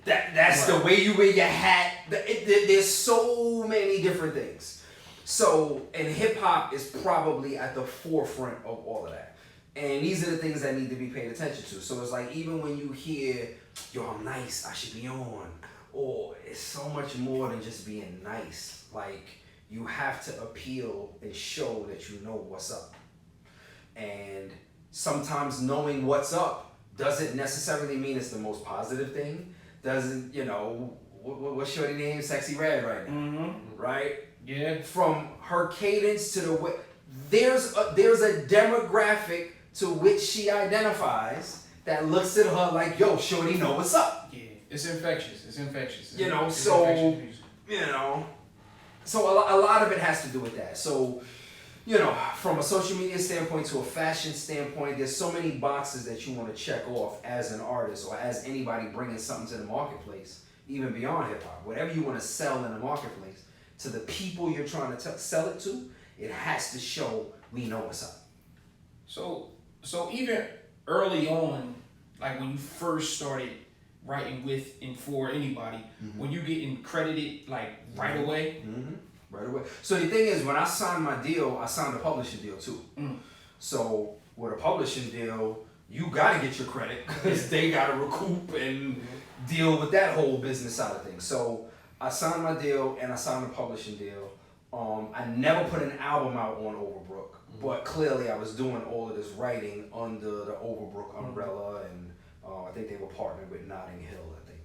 That's the way you wear your hat. There's so many different things. So, and hip hop is probably at the forefront of all of that. And these are the things that need to be paid attention to. So it's like, even when you hear, yo, I'm nice, I should be on. Or it's so much more than just being nice. Like, you have to appeal and show that you know what's up. And sometimes knowing what's up doesn't necessarily mean it's the most positive thing. Doesn't, what's shorty name? Sexy Red right now, right? Yeah. From her cadence to the way, there's a demographic to which she identifies that looks at her like, yo, shorty know what's up. Yeah, it's infectious. It's infectious. You know, It's so infectious music. you know, so a lot of it has to do with that. So, you know, from a social media standpoint to a fashion standpoint, there's so many boxes that you want to check off as an artist or as anybody bringing something to the marketplace, even beyond hip hop. Whatever you want to sell in the marketplace, to the people you're trying to sell it to, it has to show we know what's up. So even early on, like when you first started writing with and for anybody, when you getting credited like right away. Right away. So the thing is, when I signed my deal, I signed a publishing deal too. So with a publishing deal, you gotta get your credit because they gotta recoup and deal with that whole business side of things. So I signed my deal and I signed a publishing deal. I never put an album out on Overbrook, but clearly I was doing all of this writing under the Overbrook umbrella, and I think they were partnered with Notting Hill, I think.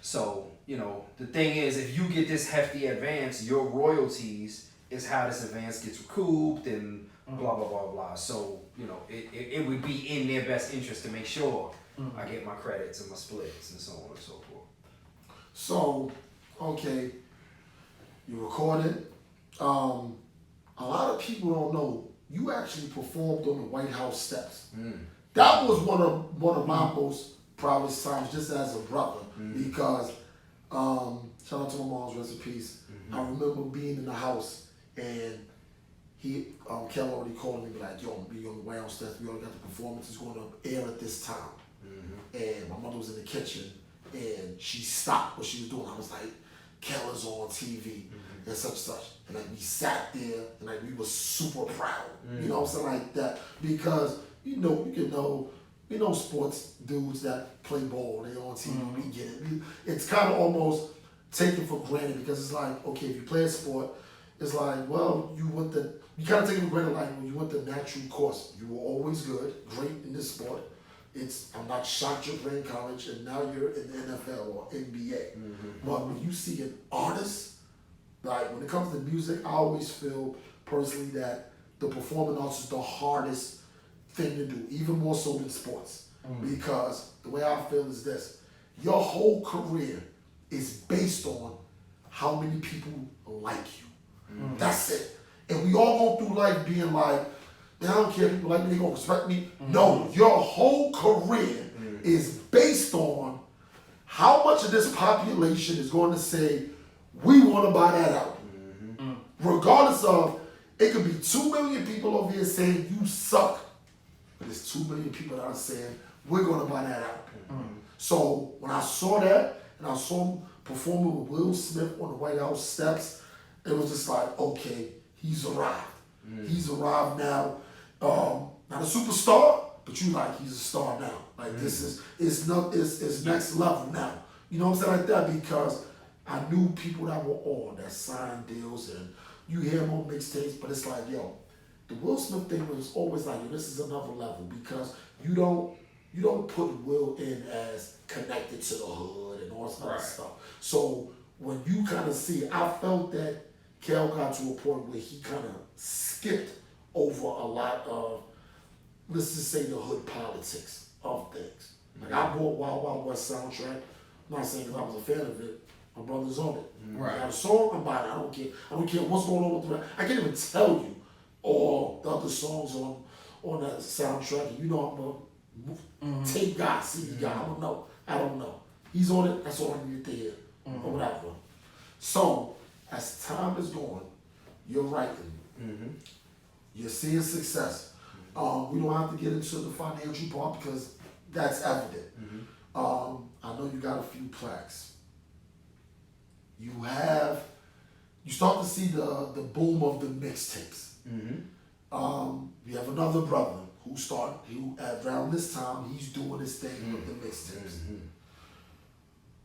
So, you know, the thing is, if you get this hefty advance, your royalties is how this advance gets recouped and blah, blah, blah, blah. So, you know, it would be in their best interest to make sure I get my credits and my splits and so on and so forth. So, okay, you recorded. A lot of people don't know you actually performed on the White House steps. That was one of my most proudest times, just as a brother, because shout out to my mom's, rest in peace. I remember being in the house and Kel already called me, like, yo, I'm gonna be on the White House steps. We already got the performances going to air at this time. And my mother was in the kitchen and she stopped what she was doing. I was like, Kel is on TV and such. And like we sat there and like we were super proud. You know what I'm saying? Like that. Because you know sports dudes that play ball, they on TV, we get it. It's kind of almost taken for granted because it's like, okay, if you play a sport, it's like, well, you kind of take it for granted, like when you went the natural course, you were always good, great in this sport. I'm not shocked you're playing college and now you're in the NFL or NBA. But when you see an artist, like when it comes to music, I always feel personally that the performing arts is the hardest thing to do, even more so than sports. Because the way I feel is this: your whole career is based on how many people like you. That's it. And we all go through life being like, I don't care if people like me, they gonna respect me. No, your whole career is based on how much of this population is going to say, we want to buy that album. Regardless of, it could be 2 million people over here saying you suck, but there's 2 million people that are saying, we're going to buy that album. So when I saw that, and I saw him performing with Will Smith on the White House steps, it was just like, okay, he's arrived. He's arrived now. Not a superstar, but you like, he's a star now. Like this it's next level now. You know what I'm saying, like that, because I knew people that were on that signed deals, and you hear them on mixtapes, but it's like, yo, the Will Smith thing was always like, yo, this is another level, because you don't put Will in as connected to the hood and all this other stuff. So when you kind of see, I felt that Kel got to a point where he kind of skipped over a lot of, let's just say, the hood politics of things. Like I bought Wild Wild West soundtrack. I'm not saying because I was a fan of it. My brother's on it. I got a song, I'm buying it. I don't care. I don't care what's going on with the rest. I can't even tell you all the other songs on that soundtrack. And you know I'm a tape guy, CD guy. I don't know. He's on it. That's all I needed to hear, or whatever. So as time is going, you're writing. You're seeing success. We don't have to get into the financial part because that's evident. I know you got a few plaques. You start to see the boom of the mixtapes. You have another brother who around this time, he's doing his thing with the mixtapes.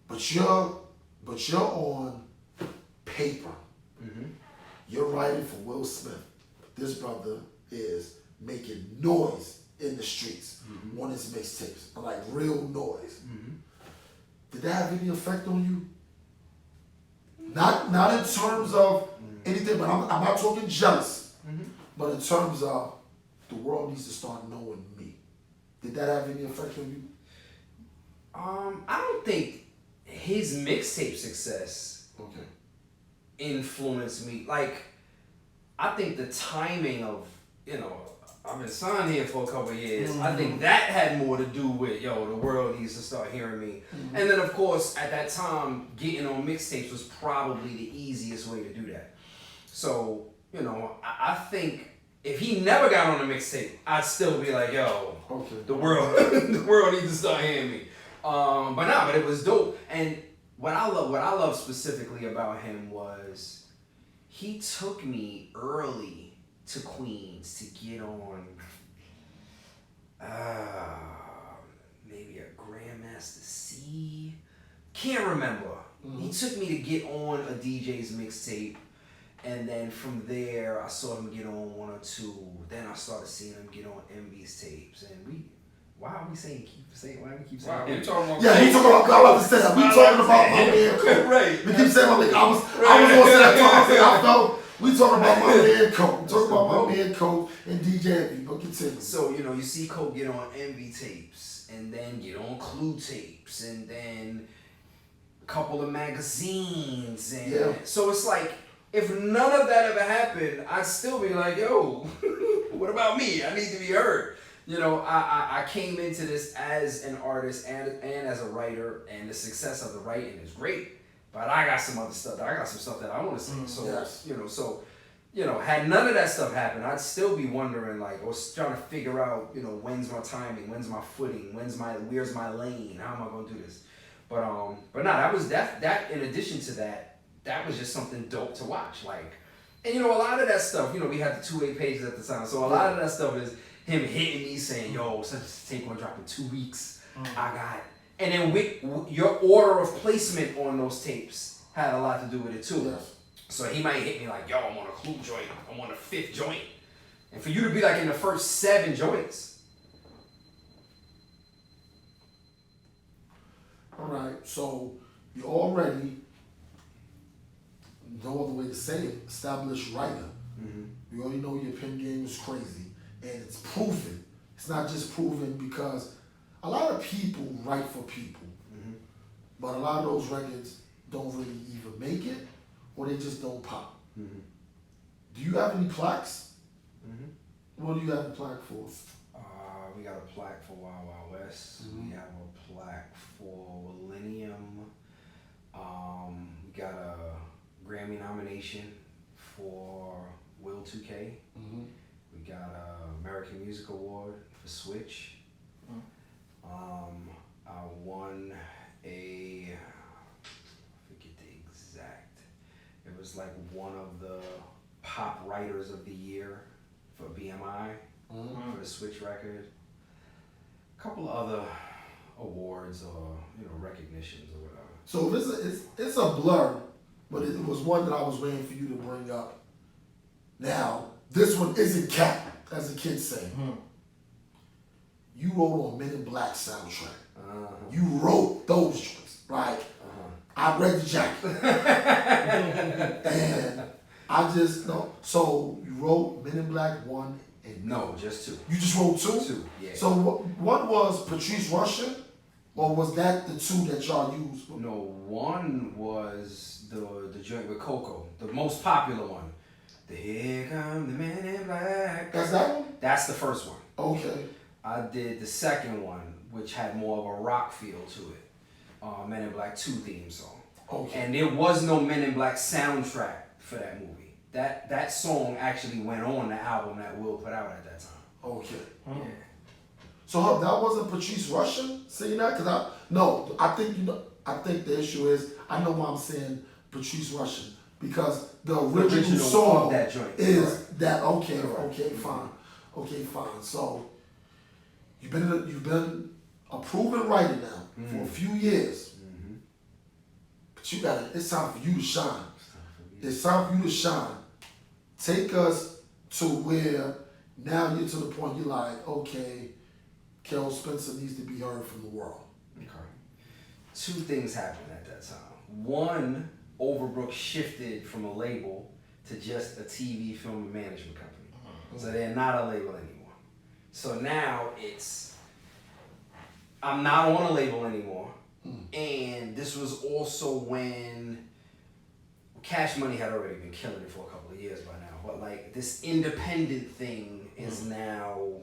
But you're on paper. You're writing for Will Smith. This brother is making noise in the streets on his mixtapes, like real noise. Did that have any effect on you? Not in terms of anything, but I'm not talking jealous. But in terms of the world needs to start knowing me. Did that have any effect on you? I don't think his mixtape success Okay. influenced me. Like, I think the timing of, I've been signed here for a couple of years. I think that had more to do with, the world needs to start hearing me. And then, of course, at that time, getting on mixtapes was probably the easiest way to do that. So, I think if he never got on a mixtape, I'd still be like, the world, the world needs to start hearing me. But it was dope. And what I love specifically about him was he took me early to Queens to get on maybe a Grandmaster C. Can't remember. He took me to get on a DJ's mixtape. And then from there, I saw him get on one or two. Then I started seeing him get on Envy's tapes. And why we keep saying we talking about Yeah, he talking about, I'm about to say that. We talking about my man Coke. Right. We keep saying my nigga. I was gonna say that time. I felt we talking about my man Coke. We talking about my man Coke and DJ Envy, but continue. So, you see Coke get on Envy tapes, and then get on Clue tapes, and then a couple of magazines. And so it's like, if none of that ever happened, I'd still be like, what about me? I need to be heard. I came into this as an artist and as a writer, and the success of the writing is great. But I got some other stuff. I got some stuff that I want to say. So, had none of that stuff happened, I'd still be wondering, or trying to figure out, when's my timing, when's my footing, where's my lane, how am I going to do this? But that was that. In addition to that, that was just something dope to watch. And a lot of that stuff, we had the 2A pages at the time, so a lot of that stuff is him hitting me saying, such a tape gonna drop in 2 weeks. I got it. And then your order of placement on those tapes had a lot to do with it too. Yes. So he might hit me like, I'm on a Clue joint, I'm on the 5th joint. And for you to be in the first 7 joints. All right, so you already, no other way to say it, established writer. You already know your pen game is crazy, and it's proven. It's not just proven because a lot of people write for people, but a lot of those records don't really either make it or they just don't pop. Do you have any plaques? What do you have a plaque for? We got a plaque for Wild Wild West. We have a plaque for Millennium. We got a Grammy nomination for Will 2K. We got a American Music Award for Switch. I won I forget the exact, it was one of the pop writers of the year for BMI for the Switch record. A couple of other awards or recognitions or whatever. So it's a blur, but it was one that I was waiting for you to bring up. Now, this one isn't cap, as the kids say. You wrote on Men in Black soundtrack. You wrote those joints, right? I read the jacket. And I just know. So you wrote Men in Black 1 and No, just 2. You just wrote 2? 2, yeah. So what was Patrice Russian? Or was that the 2 that y'all used? No, 1 was the joint with Coco, the most popular one. The Here Come the Men in Black. That's that one? That's the first one. Okay. I did the second one, which had more of a rock feel to it. Men in Black 2 theme song. Okay. And there was no Men in Black soundtrack for that movie. That song actually went on the album that Will put out at that time. Okay. Yeah. So that wasn't Patrice Russian singing that? I think the issue is, I know why I'm saying Patrice Russian, because the original song of that joint is right. that. Okay, fine. So you've been a proven writer now for a few years, but it's time for you to shine. It's time for you to shine. Take us to where now you're to the point you're like, okay, Kel Spencer needs to be heard from the world. Okay. 2 things happened at that time. 1, Overbrook shifted from a label to just a TV film and management company. So they're not a label anymore. So now I'm not on a label anymore. And this was also when Cash Money had already been killing it for a couple of years by now. But like this independent thing is now,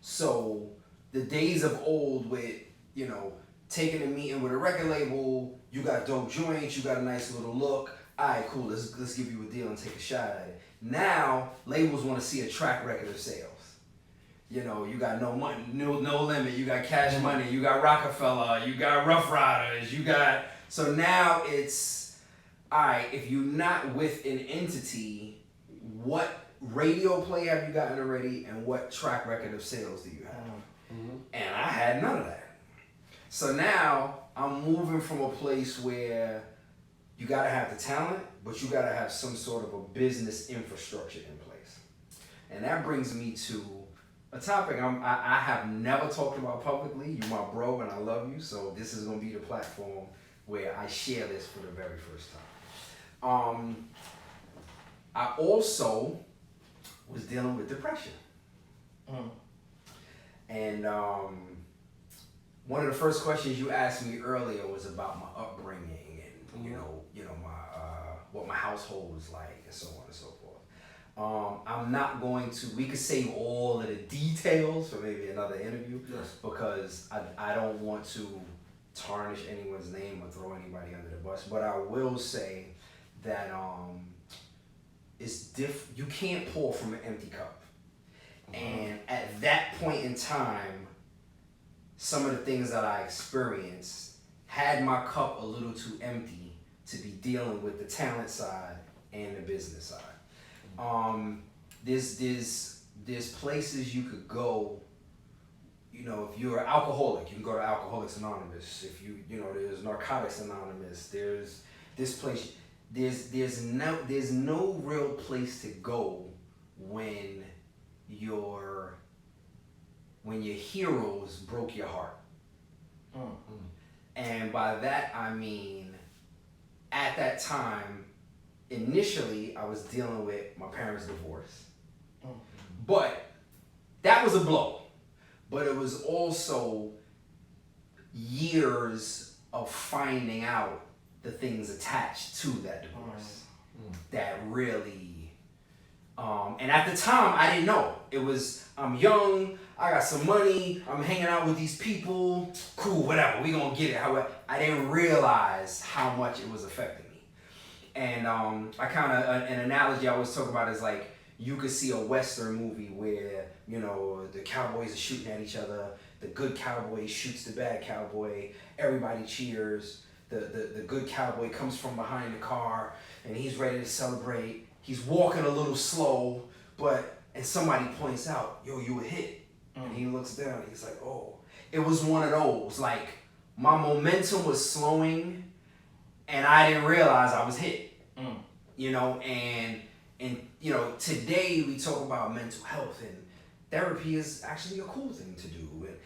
so the days of old with, you know, taking a meeting with a record label, you got dope joints, you got a nice little look. All right, cool. Let's give you a deal and take a shot at it. Now labels want to see a track record of sales. You know, you got No Money, no Limit. You got Cash Money. You got Rockefeller. You got Rough Riders. You got, so now it's, all right. If you're not with an entity, what radio play have you gotten already, and what track record of sales do you have? And I had none of that. So now I'm moving from a place where you gotta have the talent, but you gotta have some sort of a business infrastructure in place. And that brings me to a topic I have never talked about publicly. You're my bro and I love you, so this is gonna be the platform where I share this for the very first time. I also was dealing with depression. And one of the first questions you asked me earlier was about my upbringing and you know my what my household was like and so on and so forth. I'm not going to. We could save all of the details for maybe another interview, because I don't want to tarnish anyone's name or throw anybody under the bus. But I will say that you can't pour from an empty cup. And at that point in time, some of the things that I experienced had my cup a little too empty to be dealing with the talent side and the business side. There's places you could go. You know, if you're an alcoholic, you can go to Alcoholics Anonymous. If you know, there's Narcotics Anonymous. There's this place. There's no real place to go when your heroes broke your heart. And by that I mean, at that time, initially I was dealing with my parents' divorce. But that was a blow. But it was also years of finding out the things attached to that divorce that really, and at the time I didn't know. It was, I'm young, I got some money, I'm hanging out with these people, cool, whatever, we gonna get it. However, I didn't realize how much it was affecting me. And I kind of, an analogy I always talk about is like, you could see a Western movie where, you know, the cowboys are shooting at each other, the good cowboy shoots the bad cowboy, everybody cheers, the good cowboy comes from behind the car and he's ready to celebrate. He's walking a little slow, and somebody points out, yo, you were hit. And he looks down and he's like, oh. It was one of those, like, my momentum was slowing and I didn't realize I was hit. You know, and you know, today we talk about mental health, and therapy is actually a cool thing to do. And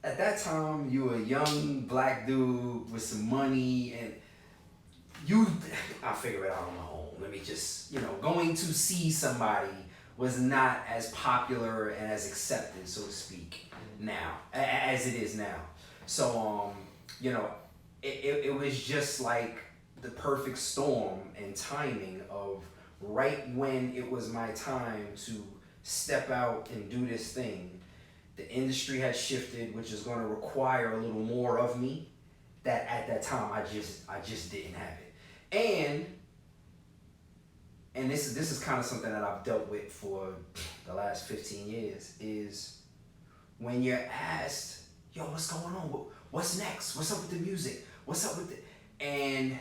at that time, you were a young black dude with some money, and I'll figure it out on my own. Let me just, you know, going to see somebody was not as popular and as accepted, so to speak, now, as it is now. So, you know, it was just like the perfect storm and timing of right when it was my time to step out and do this thing. The industry had shifted, which is going to require a little more of me that at that time I just didn't have it. And this is kind of something that I've dealt with for the last 15 years, is when you're asked, yo, what's going on? What's next? What's up with the music? What's up with it? And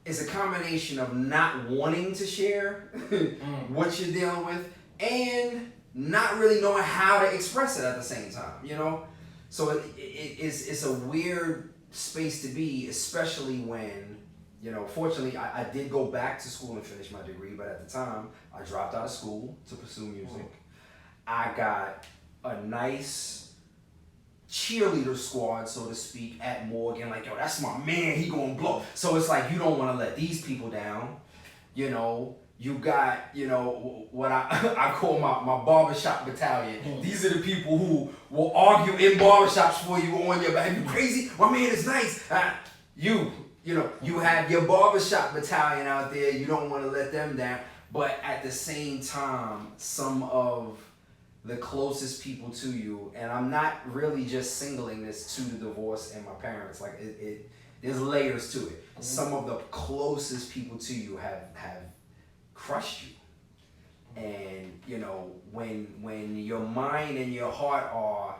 it's a combination of not wanting to share what you're dealing with and not really knowing how to express it at the same time, you know? So it's a weird space to be, especially when, you know, fortunately I did go back to school and finish my degree, but at the time I dropped out of school to pursue music. I got a nice cheerleader squad, so to speak, at Morgan. Like, yo, that's my man. He gonna blow. So it's like you don't want to let these people down. You know, you got, you know, what I call my barbershop battalion. These are the people who will argue in barbershops for you on your back. You crazy? My man is nice. You know, you have your barbershop battalion out there. You don't want to let them down. But at the same time, some of the closest people to you, and I'm not really just singling this to the divorce and my parents. Like there's layers to it. Some of the closest people to you have crushed you. And you know, when your mind and your heart are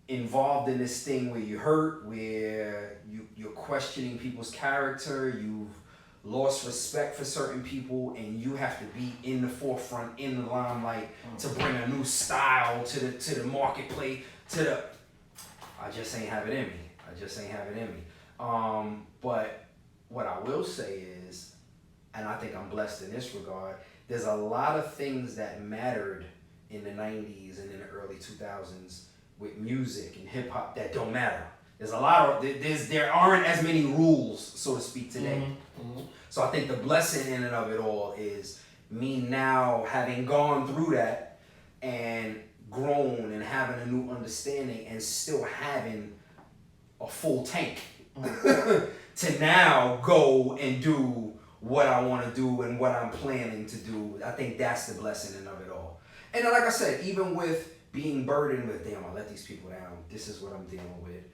involved in this thing where you hurt, where you're questioning people's character, you've lost respect for certain people, and you have to be in the forefront, in the limelight, to bring a new style to the marketplace, I just ain't have it in me. But what I will say is, and I think I'm blessed in this regard, there's a lot of things that mattered in the 90s and in the early 2000s with music and hip hop that don't matter. There's a lot of, there aren't as many rules, so to speak, today. So I think the blessing in and of it all is me now having gone through that and grown and having a new understanding and still having a full tank to now go and do what I want to do and what I'm planning to do. I think that's the blessing in of it all. And like I said, even with being burdened with, damn, I let these people down, this is what I'm dealing with,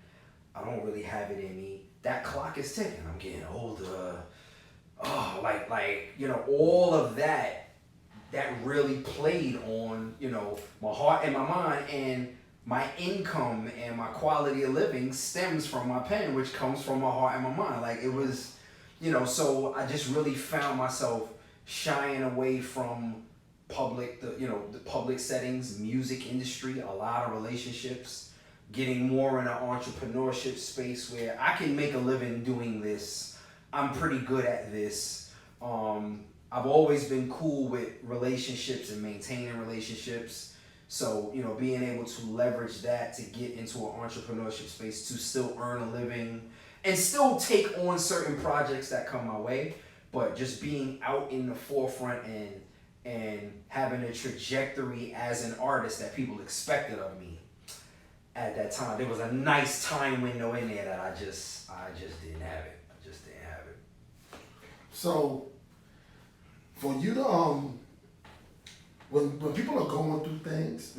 I don't really have it in me. That clock is ticking. I'm getting older. Oh, like you know, all of that really played on, you know, my heart and my mind, and my income and my quality of living stems from my pen, which comes from my heart and my mind. Like it was, you know, so I just really found myself shying away from the public settings, music industry, a lot of relationships, getting more in an entrepreneurship space where I can make a living doing this. I'm pretty good at this. I've always been cool with relationships and maintaining relationships. So, you know, being able to leverage that to get into an entrepreneurship space to still earn a living and still take on certain projects that come my way, but just being out in the forefront and having a trajectory as an artist that people expected of me at that time. There was a nice time window in there that I just didn't have it. So, for you to when people are going through things,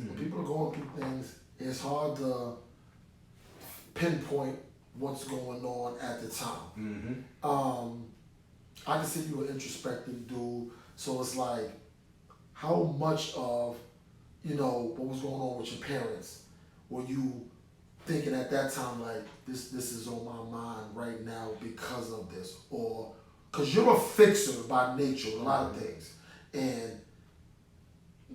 it's hard to pinpoint what's going on at the time. I can see you an introspective dude, so it's like, how much of, you know, what was going on with your parents were you thinking at that time, like, this is on my mind right now because of this, or because you're a fixer by nature, a lot of things, and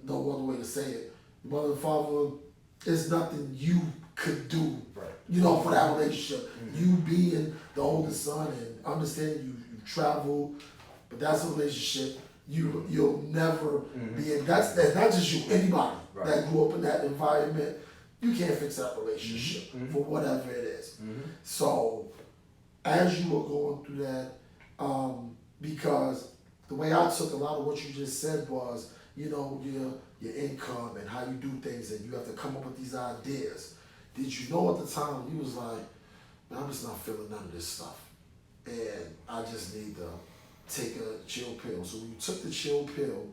no other way to say it, your mother and father, it's nothing you could do, you know, for that relationship. You being the oldest son and understanding you travel, but that's a relationship you'll never be in. That's not just you, anybody that grew up in that environment, you can't fix that relationship for whatever it is. So as you were going through that, because the way I took a lot of what you just said was, you know, your income and how you do things, and you have to come up with these ideas. Did you know at the time you was like, man, I'm just not feeling none of this stuff, and I just need to take a chill pill? So when you took the chill pill,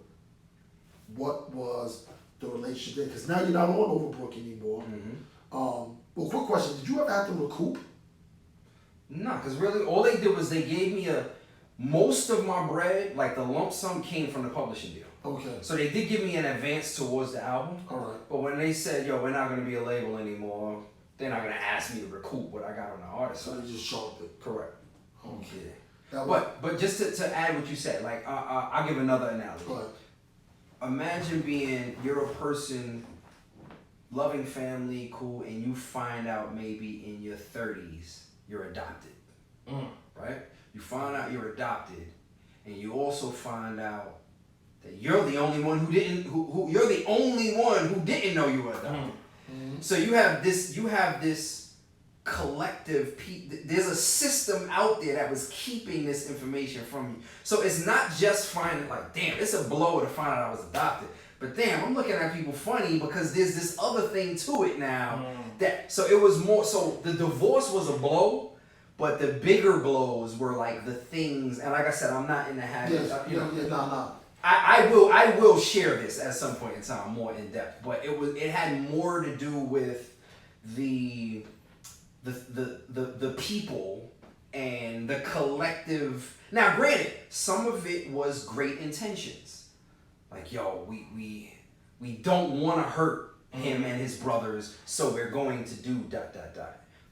what was the relationship? Because now you're not on Overbrook anymore. Well, quick question: did you ever have to recoup? No, because really all they did was they gave me most of my bread, like the lump sum, came from the publishing deal. Okay. So they did give me an advance towards the album. All right. But when they said, yo, we're not going to be a label anymore, they're not going to ask me to recoup what I got on the artist. So they just chalked it. Correct. Okay. But just to add what you said, like I'll give another analogy. Go ahead. Imagine you're a person, loving family, cool, and you find out maybe in your 30s you're adopted, right? You find out you're adopted, and you also find out that you're the only one who didn't know you were adopted. So you have this collective, there's a system out there that was keeping this information from you. So it's not just finding like, damn, it's a blow to find out I was adopted. But damn, I'm looking at people funny because there's this other thing to it now. So it was more, so the divorce was a blow, but the bigger blows were like the things, and like I said, I'm not in the habit. I will share this at some point in time more in depth, but it had more to do with the people and the collective. Now, granted, some of it was great intentions. Like, yo, we don't want to hurt him and his brothers, so we're going to do ...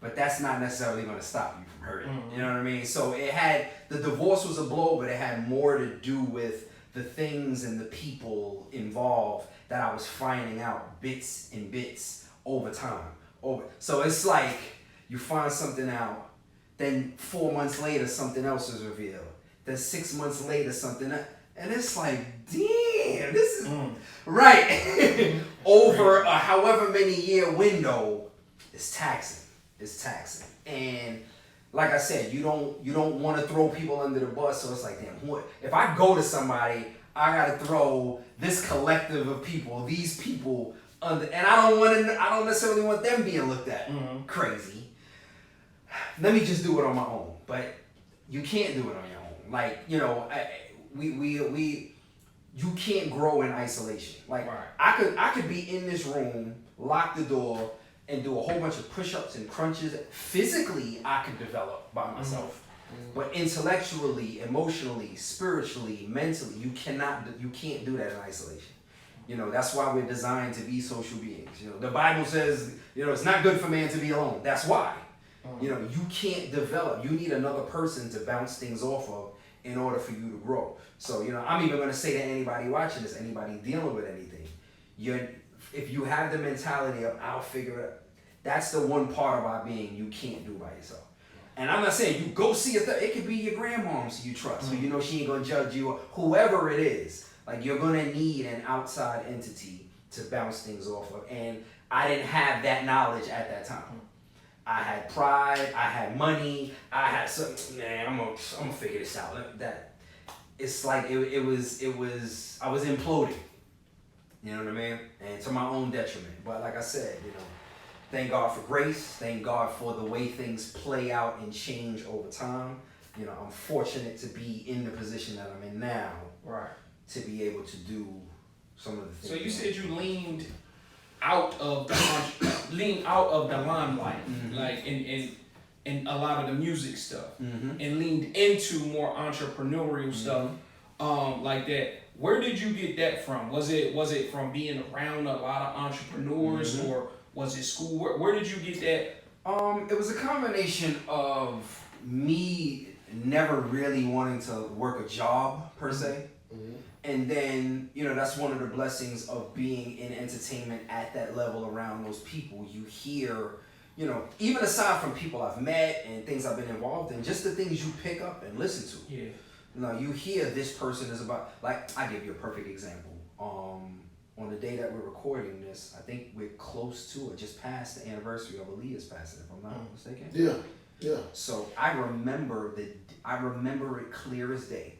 But that's not necessarily going to stop you from hurting. You know what I mean? So the divorce was a blow, but it had more to do with the things and the people involved that I was finding out bits and bits over time. So it's like you find something out, then 4 months later something else is revealed. Then 6 months later something else. And it's like, damn, this is right. Over a however many year window, it's taxing. It's taxing. And like I said, you don't want to throw people under the bus. So it's like, damn, if I go to somebody, I gotta throw this collective of people, these people under, and I don't necessarily want them being looked at crazy. Let me just do it on my own. But you can't do it on your own. Like, you know, you can't grow in isolation. Like, I could be in this room, lock the door, and do a whole bunch of push-ups and crunches. Physically, I could develop by myself. But intellectually, emotionally, spiritually, mentally, you can't do that in isolation. You know, that's why we're designed to be social beings. You know, the Bible says, you know, it's not good for man to be alone. That's why. You know, you can't develop. You need another person to bounce things off of in order for you to grow. So, you know, I'm even going to say to anybody watching this, anybody dealing with anything, if you have the mentality of, I'll figure it out, that's the one part about being you can't do by yourself. And I'm not saying you go see it could be your grandmom you trust, so you know she ain't going to judge you, or whoever it is. Like, you're going to need an outside entity to bounce things off of. And I didn't have that knowledge at that time. I had pride, I had money, I had something, man, I'm gonna figure this out. It's like it was I was imploding. You know what I mean? And to my own detriment. But like I said, you know, thank God for grace, thank God for the way things play out and change over time. You know, I'm fortunate to be in the position that I'm in now. Right. To be able to do some of the things. So you said you leaned out of the limelight, like in a lot of the music stuff, and leaned into more entrepreneurial stuff, like that. Where did you get that from? Was it from being around a lot of entrepreneurs, or was it school? Where did you get that? It was a combination of me never really wanting to work a job per se. And then, you know, that's one of the blessings of being in entertainment at that level around those people. You hear, you know, even aside from people I've met and things I've been involved in, just the things you pick up and listen to. Yeah. You know, you hear this person is about, like, I give you a perfect example. On the day that we're recording this, I think we're close to or just past the anniversary of Aaliyah's passing, if I'm not mistaken. Yeah. So I remember it clear as day.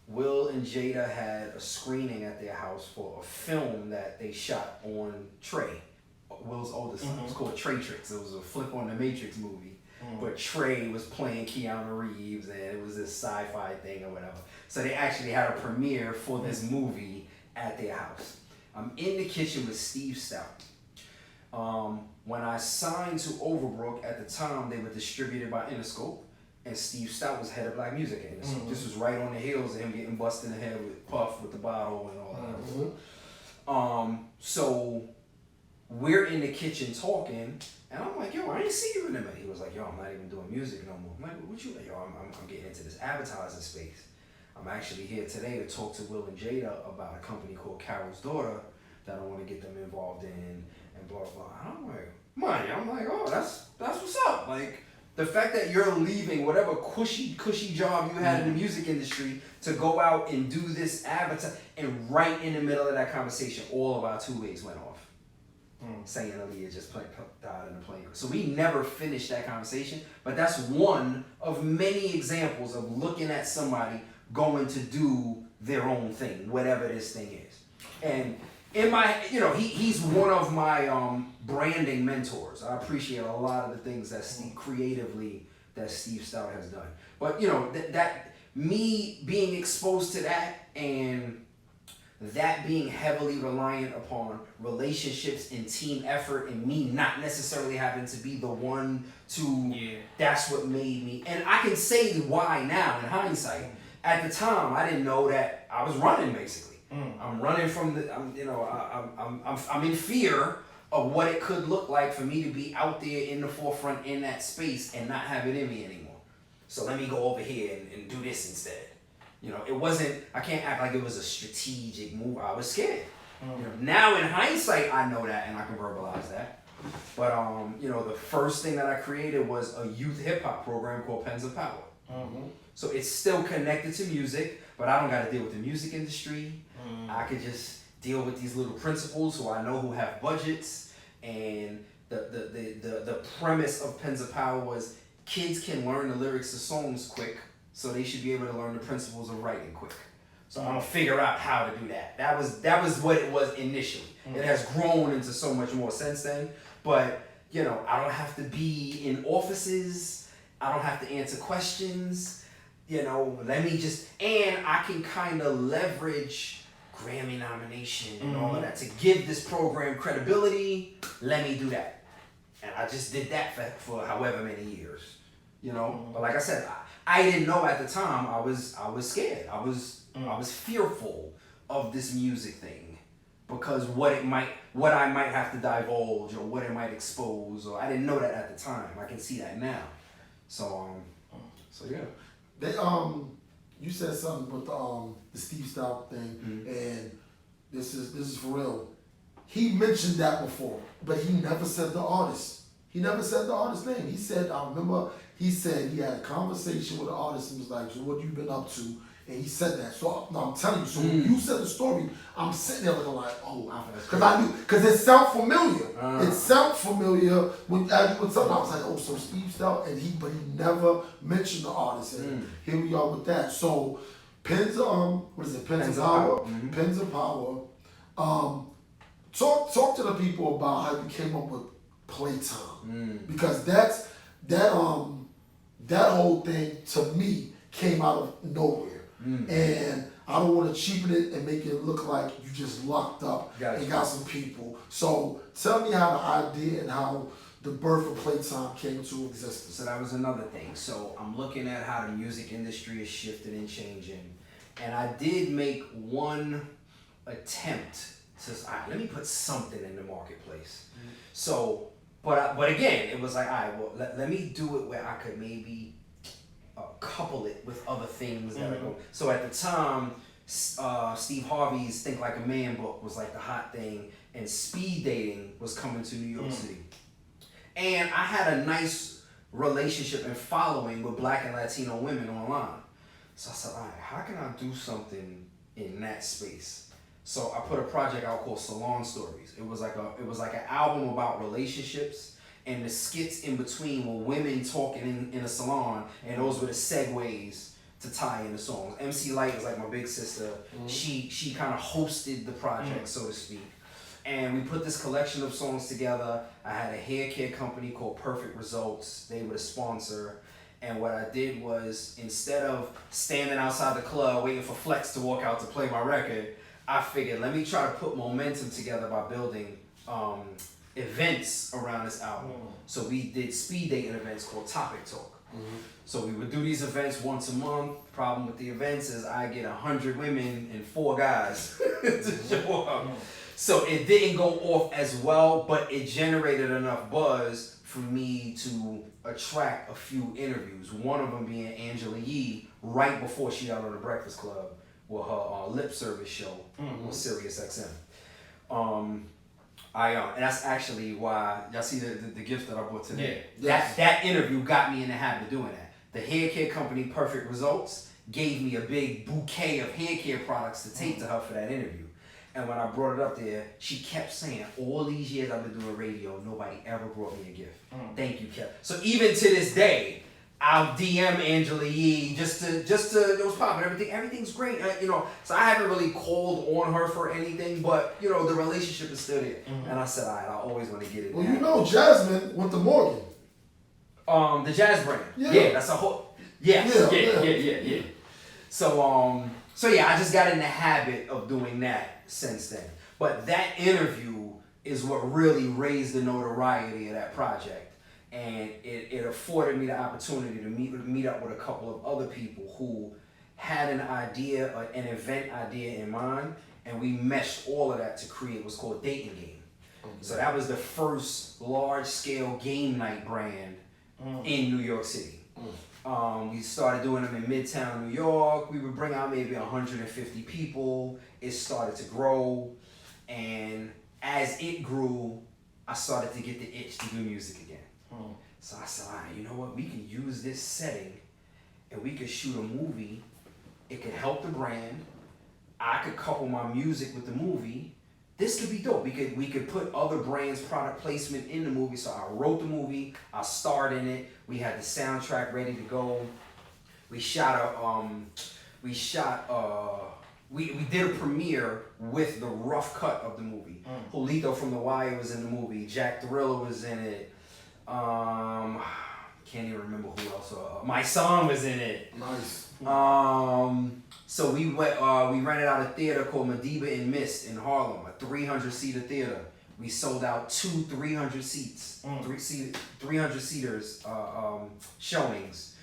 Will and Jada had a screening at their house for a film that they shot on Trey, Will's oldest son. It was called Trey Tricks. It was a flip on the Matrix movie. But Trey was playing Keanu Reeves, and it was this sci-fi thing or whatever. So they actually had a premiere for this movie at their house. I'm in the kitchen with Steve Stout. When I signed to Overbrook, at the time, they were distributed by Interscope. And Steve Stout was head of Black Music. And this was right on the heels of him getting busted in the head with Puff with the bottle and all that. So we're in the kitchen talking, and I'm like, yo, I ain't see you in a minute. He was like, yo, I'm not even doing music no more. I'm like, what you like? Yo, I'm getting into this advertising space. I'm actually here today to talk to Will and Jada about a company called Carol's Daughter that I want to get them involved in, and blah, blah. And I'm like, money. I'm like, oh, that's what's up. Like, the fact that you're leaving whatever cushy job you had in the music industry to go out and do this advertising, and right in the middle of that conversation, all of our two ways went off. saying Aaliyah just died in the plane. So we never finished that conversation, but that's one of many examples of looking at somebody going to do their own thing, whatever this thing is. And in my, he's one of my branding mentors. I appreciate a lot of the things that Steve Stout has done. But that me being exposed to that, and that being heavily reliant upon relationships and team effort, and me not necessarily having to be the one to, that's what made me. And I can say why now in hindsight. At the time, I didn't know that I was running, basically. I'm running from I'm in fear of what it could look like for me to be out there in the forefront in that space and not have it in me anymore. So let me go over here and do this instead. It wasn't, I can't act like it was a strategic move. I was scared. Now in hindsight, I know that and I can verbalize that. But, the first thing that I created was a youth hip hop program called Pens of Power. So it's still connected to music, but I don't got to deal with the music industry. I could just deal with these little principals who I know who have budgets. And the premise of Pens of Power was kids can learn the lyrics of songs quick, so they should be able to learn the principles of writing quick. So I'm gonna figure out how to do that. That was what it was initially. It has grown into so much more since then. But I don't have to be in offices. I don't have to answer questions. Let me just, and I can kind of leverage Grammy nomination and all of that to give this program credibility. Let me do that. And I just did that for however many years, But like I said, I didn't know at the time. I was scared. I was fearful of this music thing because what I might have to divulge or what it might expose, or I didn't know that at the time. I can see that now. So yeah. They you said something with the Steve Stout thing, and this is for real. He mentioned that before, but he never said the artist. He never said the artist's name. He said, I remember he said he had a conversation with the artist and was like, so what you been up to? And he said that. So no, I'm telling you, so when you said the story, I'm sitting there looking like, because I knew, because it sounded familiar. It sounded familiar when as you were telling. I was like, so Steve Stout, but he never mentioned the artist. And here we are with that. So Pens of Power. Pens of Power. Talk to the people about how you came up with Playtime, because that whole thing to me came out of nowhere. And I don't want to cheapen it and make it look like you just locked up and got some people. So tell me how the idea and how the birth of Playtime came into existence. So that was another thing. So I'm looking at how the music industry is shifting and changing. And I did make one attempt to, let me put something in the marketplace. So, but again, it was like, let me do it where I could maybe couple it with other things that are going. So at the time, Steve Harvey's Think Like a Man book was like the hot thing, and speed dating was coming to New York City. And I had a nice relationship and following with Black and Latino women online. So I said, how can I do something in that space? So I put a project out called Salon Stories. It was like an album about relationships, and the skits in between were women talking in a salon, and those were the segues to tie in the songs. MC Light is like my big sister. She kind of hosted the project, so to speak. And we put this collection of songs together. I had a hair care company called Perfect Results. They were the sponsor. And what I did was, instead of standing outside the club waiting for Flex to walk out to play my record, I figured, let me try to put momentum together by building events around this album. So we did speed dating events called Topic Talk. So we would do these events once a month. Problem with the events is I get 100 women and 4 guys to show up. So it didn't go off as well, but it generated enough buzz for me to attract a few interviews. One of them being Angela Yee, right before she got on the Breakfast Club with her lip service show on Sirius XM. And that's actually why y'all see the gift that I brought today. That interview got me in the habit of doing that. The hair care company Perfect Results gave me a big bouquet of hair care products to take to her for that interview. And when I brought it up there, she kept saying, all these years I've been doing radio, nobody ever brought me a gift. Thank you, Kel. So even to this day, I'll DM Angela Yee just to it was popping. Everything's great. So I haven't really called on her for anything, but the relationship is still there. And I said, all right, I always want to get it. Well, Jasmine went to Morgan. The jazz brand. Yeah. That's a whole. Yeah. So yeah, I just got in the habit of doing that since then. But that interview is what really raised the notoriety of that project. And it afforded me the opportunity to meet up with a couple of other people who had an idea, an event idea in mind, and we meshed all of that to create what's called Dating Game. Okay. So that was the first large-scale game night brand in New York City. We started doing them in Midtown New York. We would bring out maybe 150 people. It started to grow, and as it grew, I started to get the itch to do music again. So I said, all right, you know what? We can use this setting and we could shoot a movie. It could help the brand. I could couple my music with the movie. This could be dope. We could put other brands' product placement in the movie. So I wrote the movie. I starred in it. We had the soundtrack ready to go. We did a premiere with the rough cut of the movie. Julito from The Wire was in the movie. Jack Thriller was in it. Can't even remember who else. My Song was in it. Nice. So we went. We rented out a theater called Madiba in Mist in Harlem, a 300-seater theater. We sold out 2 300 seats, 300 seaters showings.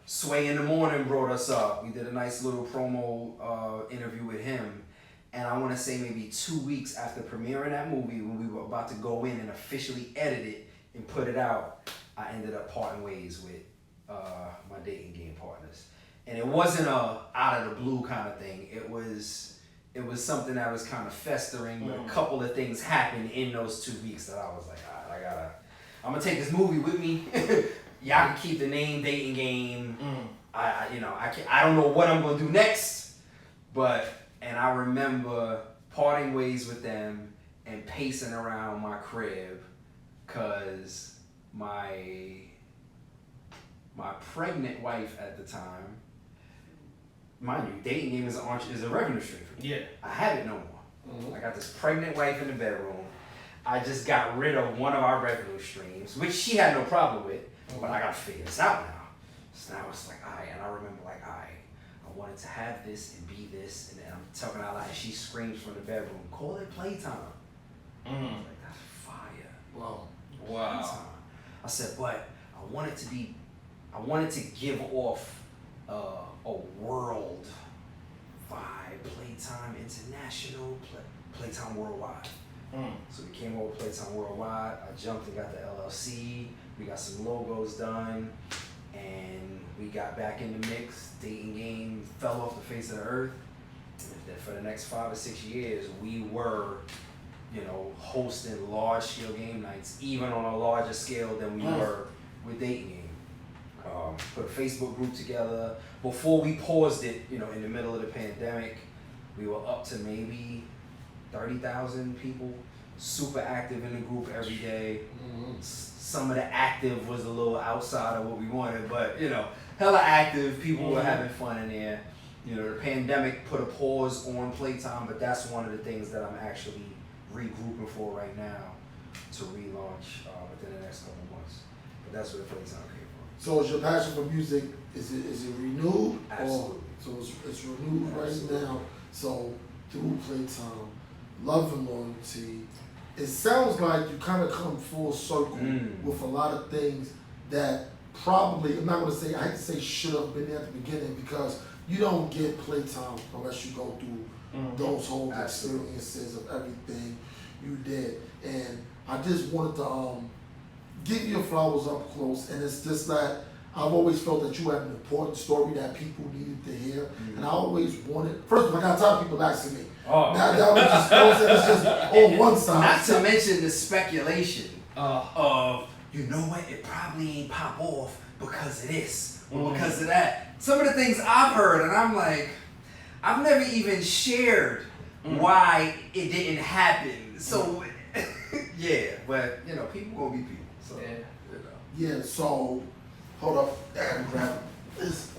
Sway in the Morning brought us up. We did a nice little promo interview with him. And I want to say maybe 2 weeks after premiering that movie, when we were about to go in and officially edit it and put it out, I ended up parting ways with my Dating Game partners. And it wasn't a out of the blue kind of thing. It was something that was kind of festering, but a couple of things happened in those 2 weeks that I was like, all right, I'm gonna take this movie with me. Y'all can keep the name Dating Game. I don't know what I'm gonna do next, and I remember parting ways with them and pacing around my crib, cause my pregnant wife at the time, mind you, Dating Game is a revenue stream for me. Yeah. I have it no more. I got this pregnant wife in the bedroom. I just got rid of one of our revenue streams, which she had no problem with, but I gotta figure this out now. So now it's like, all right, and I remember like, all right, I wanted to have this and be this, and then I'm talking out loud, and she screams from the bedroom, call it playtime. I was like, that's fire. Wow. Playtime. I said, but I wanted to give off a world vibe, Playtime International, Playtime Worldwide. So we came over with Playtime Worldwide. I jumped and got the LLC. We got some logos done, and we got back in the mix. Dating Game fell off the face of the earth. And for the next 5 or 6 years, we were, hosting large-scale game nights, even on a larger scale than we were with Dating Game. Put a Facebook group together. Before we paused it, in the middle of the pandemic, we were up to maybe 30,000 people, super active in the group every day. Some of the active was a little outside of what we wanted, but hella active. People were having fun in there. The pandemic put a pause on Playtime, but that's one of the things that I'm actually regrouping for right now to relaunch within the next couple months. But that's where the Playtime came from. So is your passion for music, is it renewed? Absolutely. So it's renewed right now. So through Playtime, love and loyalty, it sounds like you kind of come full circle with a lot of things that probably, I'm not going to say, I hate to say should have been there at the beginning, because you don't get Playtime unless you go through those whole experiences of everything you did. And I just wanted to give your flowers up close, and it's just that I've always felt that you had an important story that people needed to hear, and I always wanted, first of all, I got time people asking me. Now that was just, it's just on one side. Not to mention the speculation of, it probably ain't pop off because of this or because of that. Some of the things I've heard, and I'm like, I've never even shared why it didn't happen. So yeah, but you know, people gonna be people. So you know. Yeah, so hold up, I gotta grab this.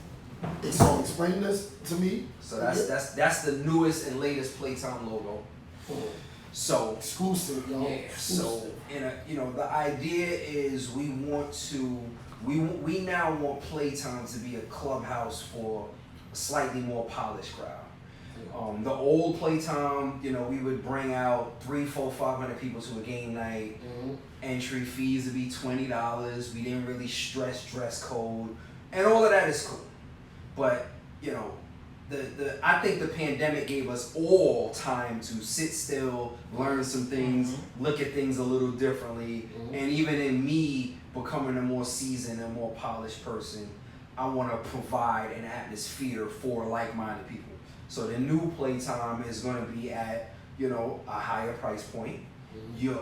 So explain this to me. So that's the newest and latest Playtime logo. So Exclusive, y'all. yeah, so you know, the idea is we now want Playtime to be a clubhouse for a slightly more polished crowd. The old Playtime, you know, we would bring out 300, 400, 500 people to a game night. Entry fees would be $20. We didn't really stress dress code, and all of that is cool. But you know, I think the pandemic gave us all time to sit still, learn some things, look at things a little differently, and even in me becoming a more seasoned and more polished person, I want to provide an atmosphere for like-minded people. So the new Playtime is going to be at, you know, a higher price point, a new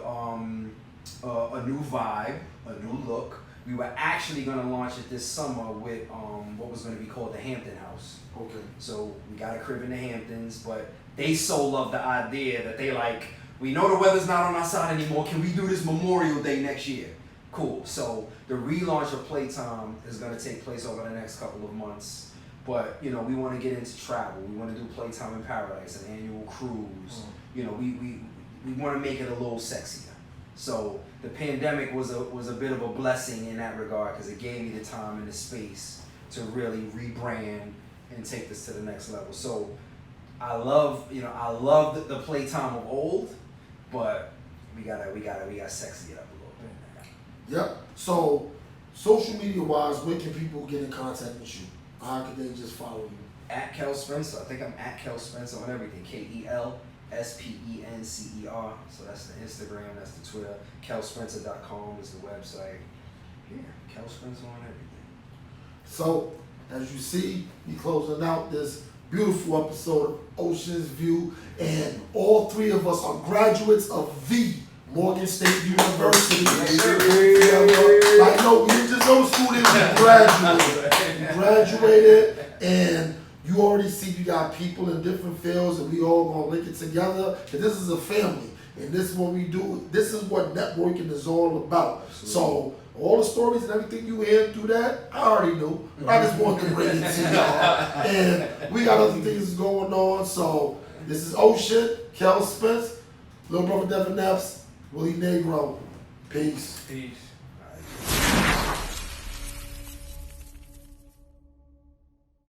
vibe, a new look. We were actually going to launch it this summer with what was going to be called the Hampton House. Okay. So we got a crib in the Hamptons, but they so love the idea that they like, we know the weather's not on our side anymore. Can we do this Memorial Day next year? Cool. So the relaunch of Playtime is going to take place over the next couple of months. But, you know, we want to get into travel. We want to do Playtime in Paradise, an annual cruise. You know, we want to make it a little sexier. So the pandemic was a bit of a blessing in that regard because it gave me the time and the space to really rebrand and take this to the next level. So I love the Playtime of old, but we gotta sexy it up a little bit. Yep. So social media wise, where can people get in contact with you? How can they just follow you? At Kel Spencer. I think I'm at Kel Spencer on everything. KELSPENCER. So that's the Instagram, that's the Twitter. KelSpencer.com is the website. Yeah, Kel Spencer on everything. So, as you see, we closing out this beautiful episode of Oshin's View, and all three of us are graduates of the Morgan State University. Like, no, we didn't just go to school, we graduated. We graduated, and you already see you got people in different fields, and we all gonna link it together. And this is a family, and this is what we do. This is what networking is all about. Absolutely. So all the stories and everything you hear through that, I already knew. I just wanted to bring it to y'all. And we got other things going on. So this is Oshin, Kel Spence, little brother Devin Epps, Willie Negro. Peace. Peace.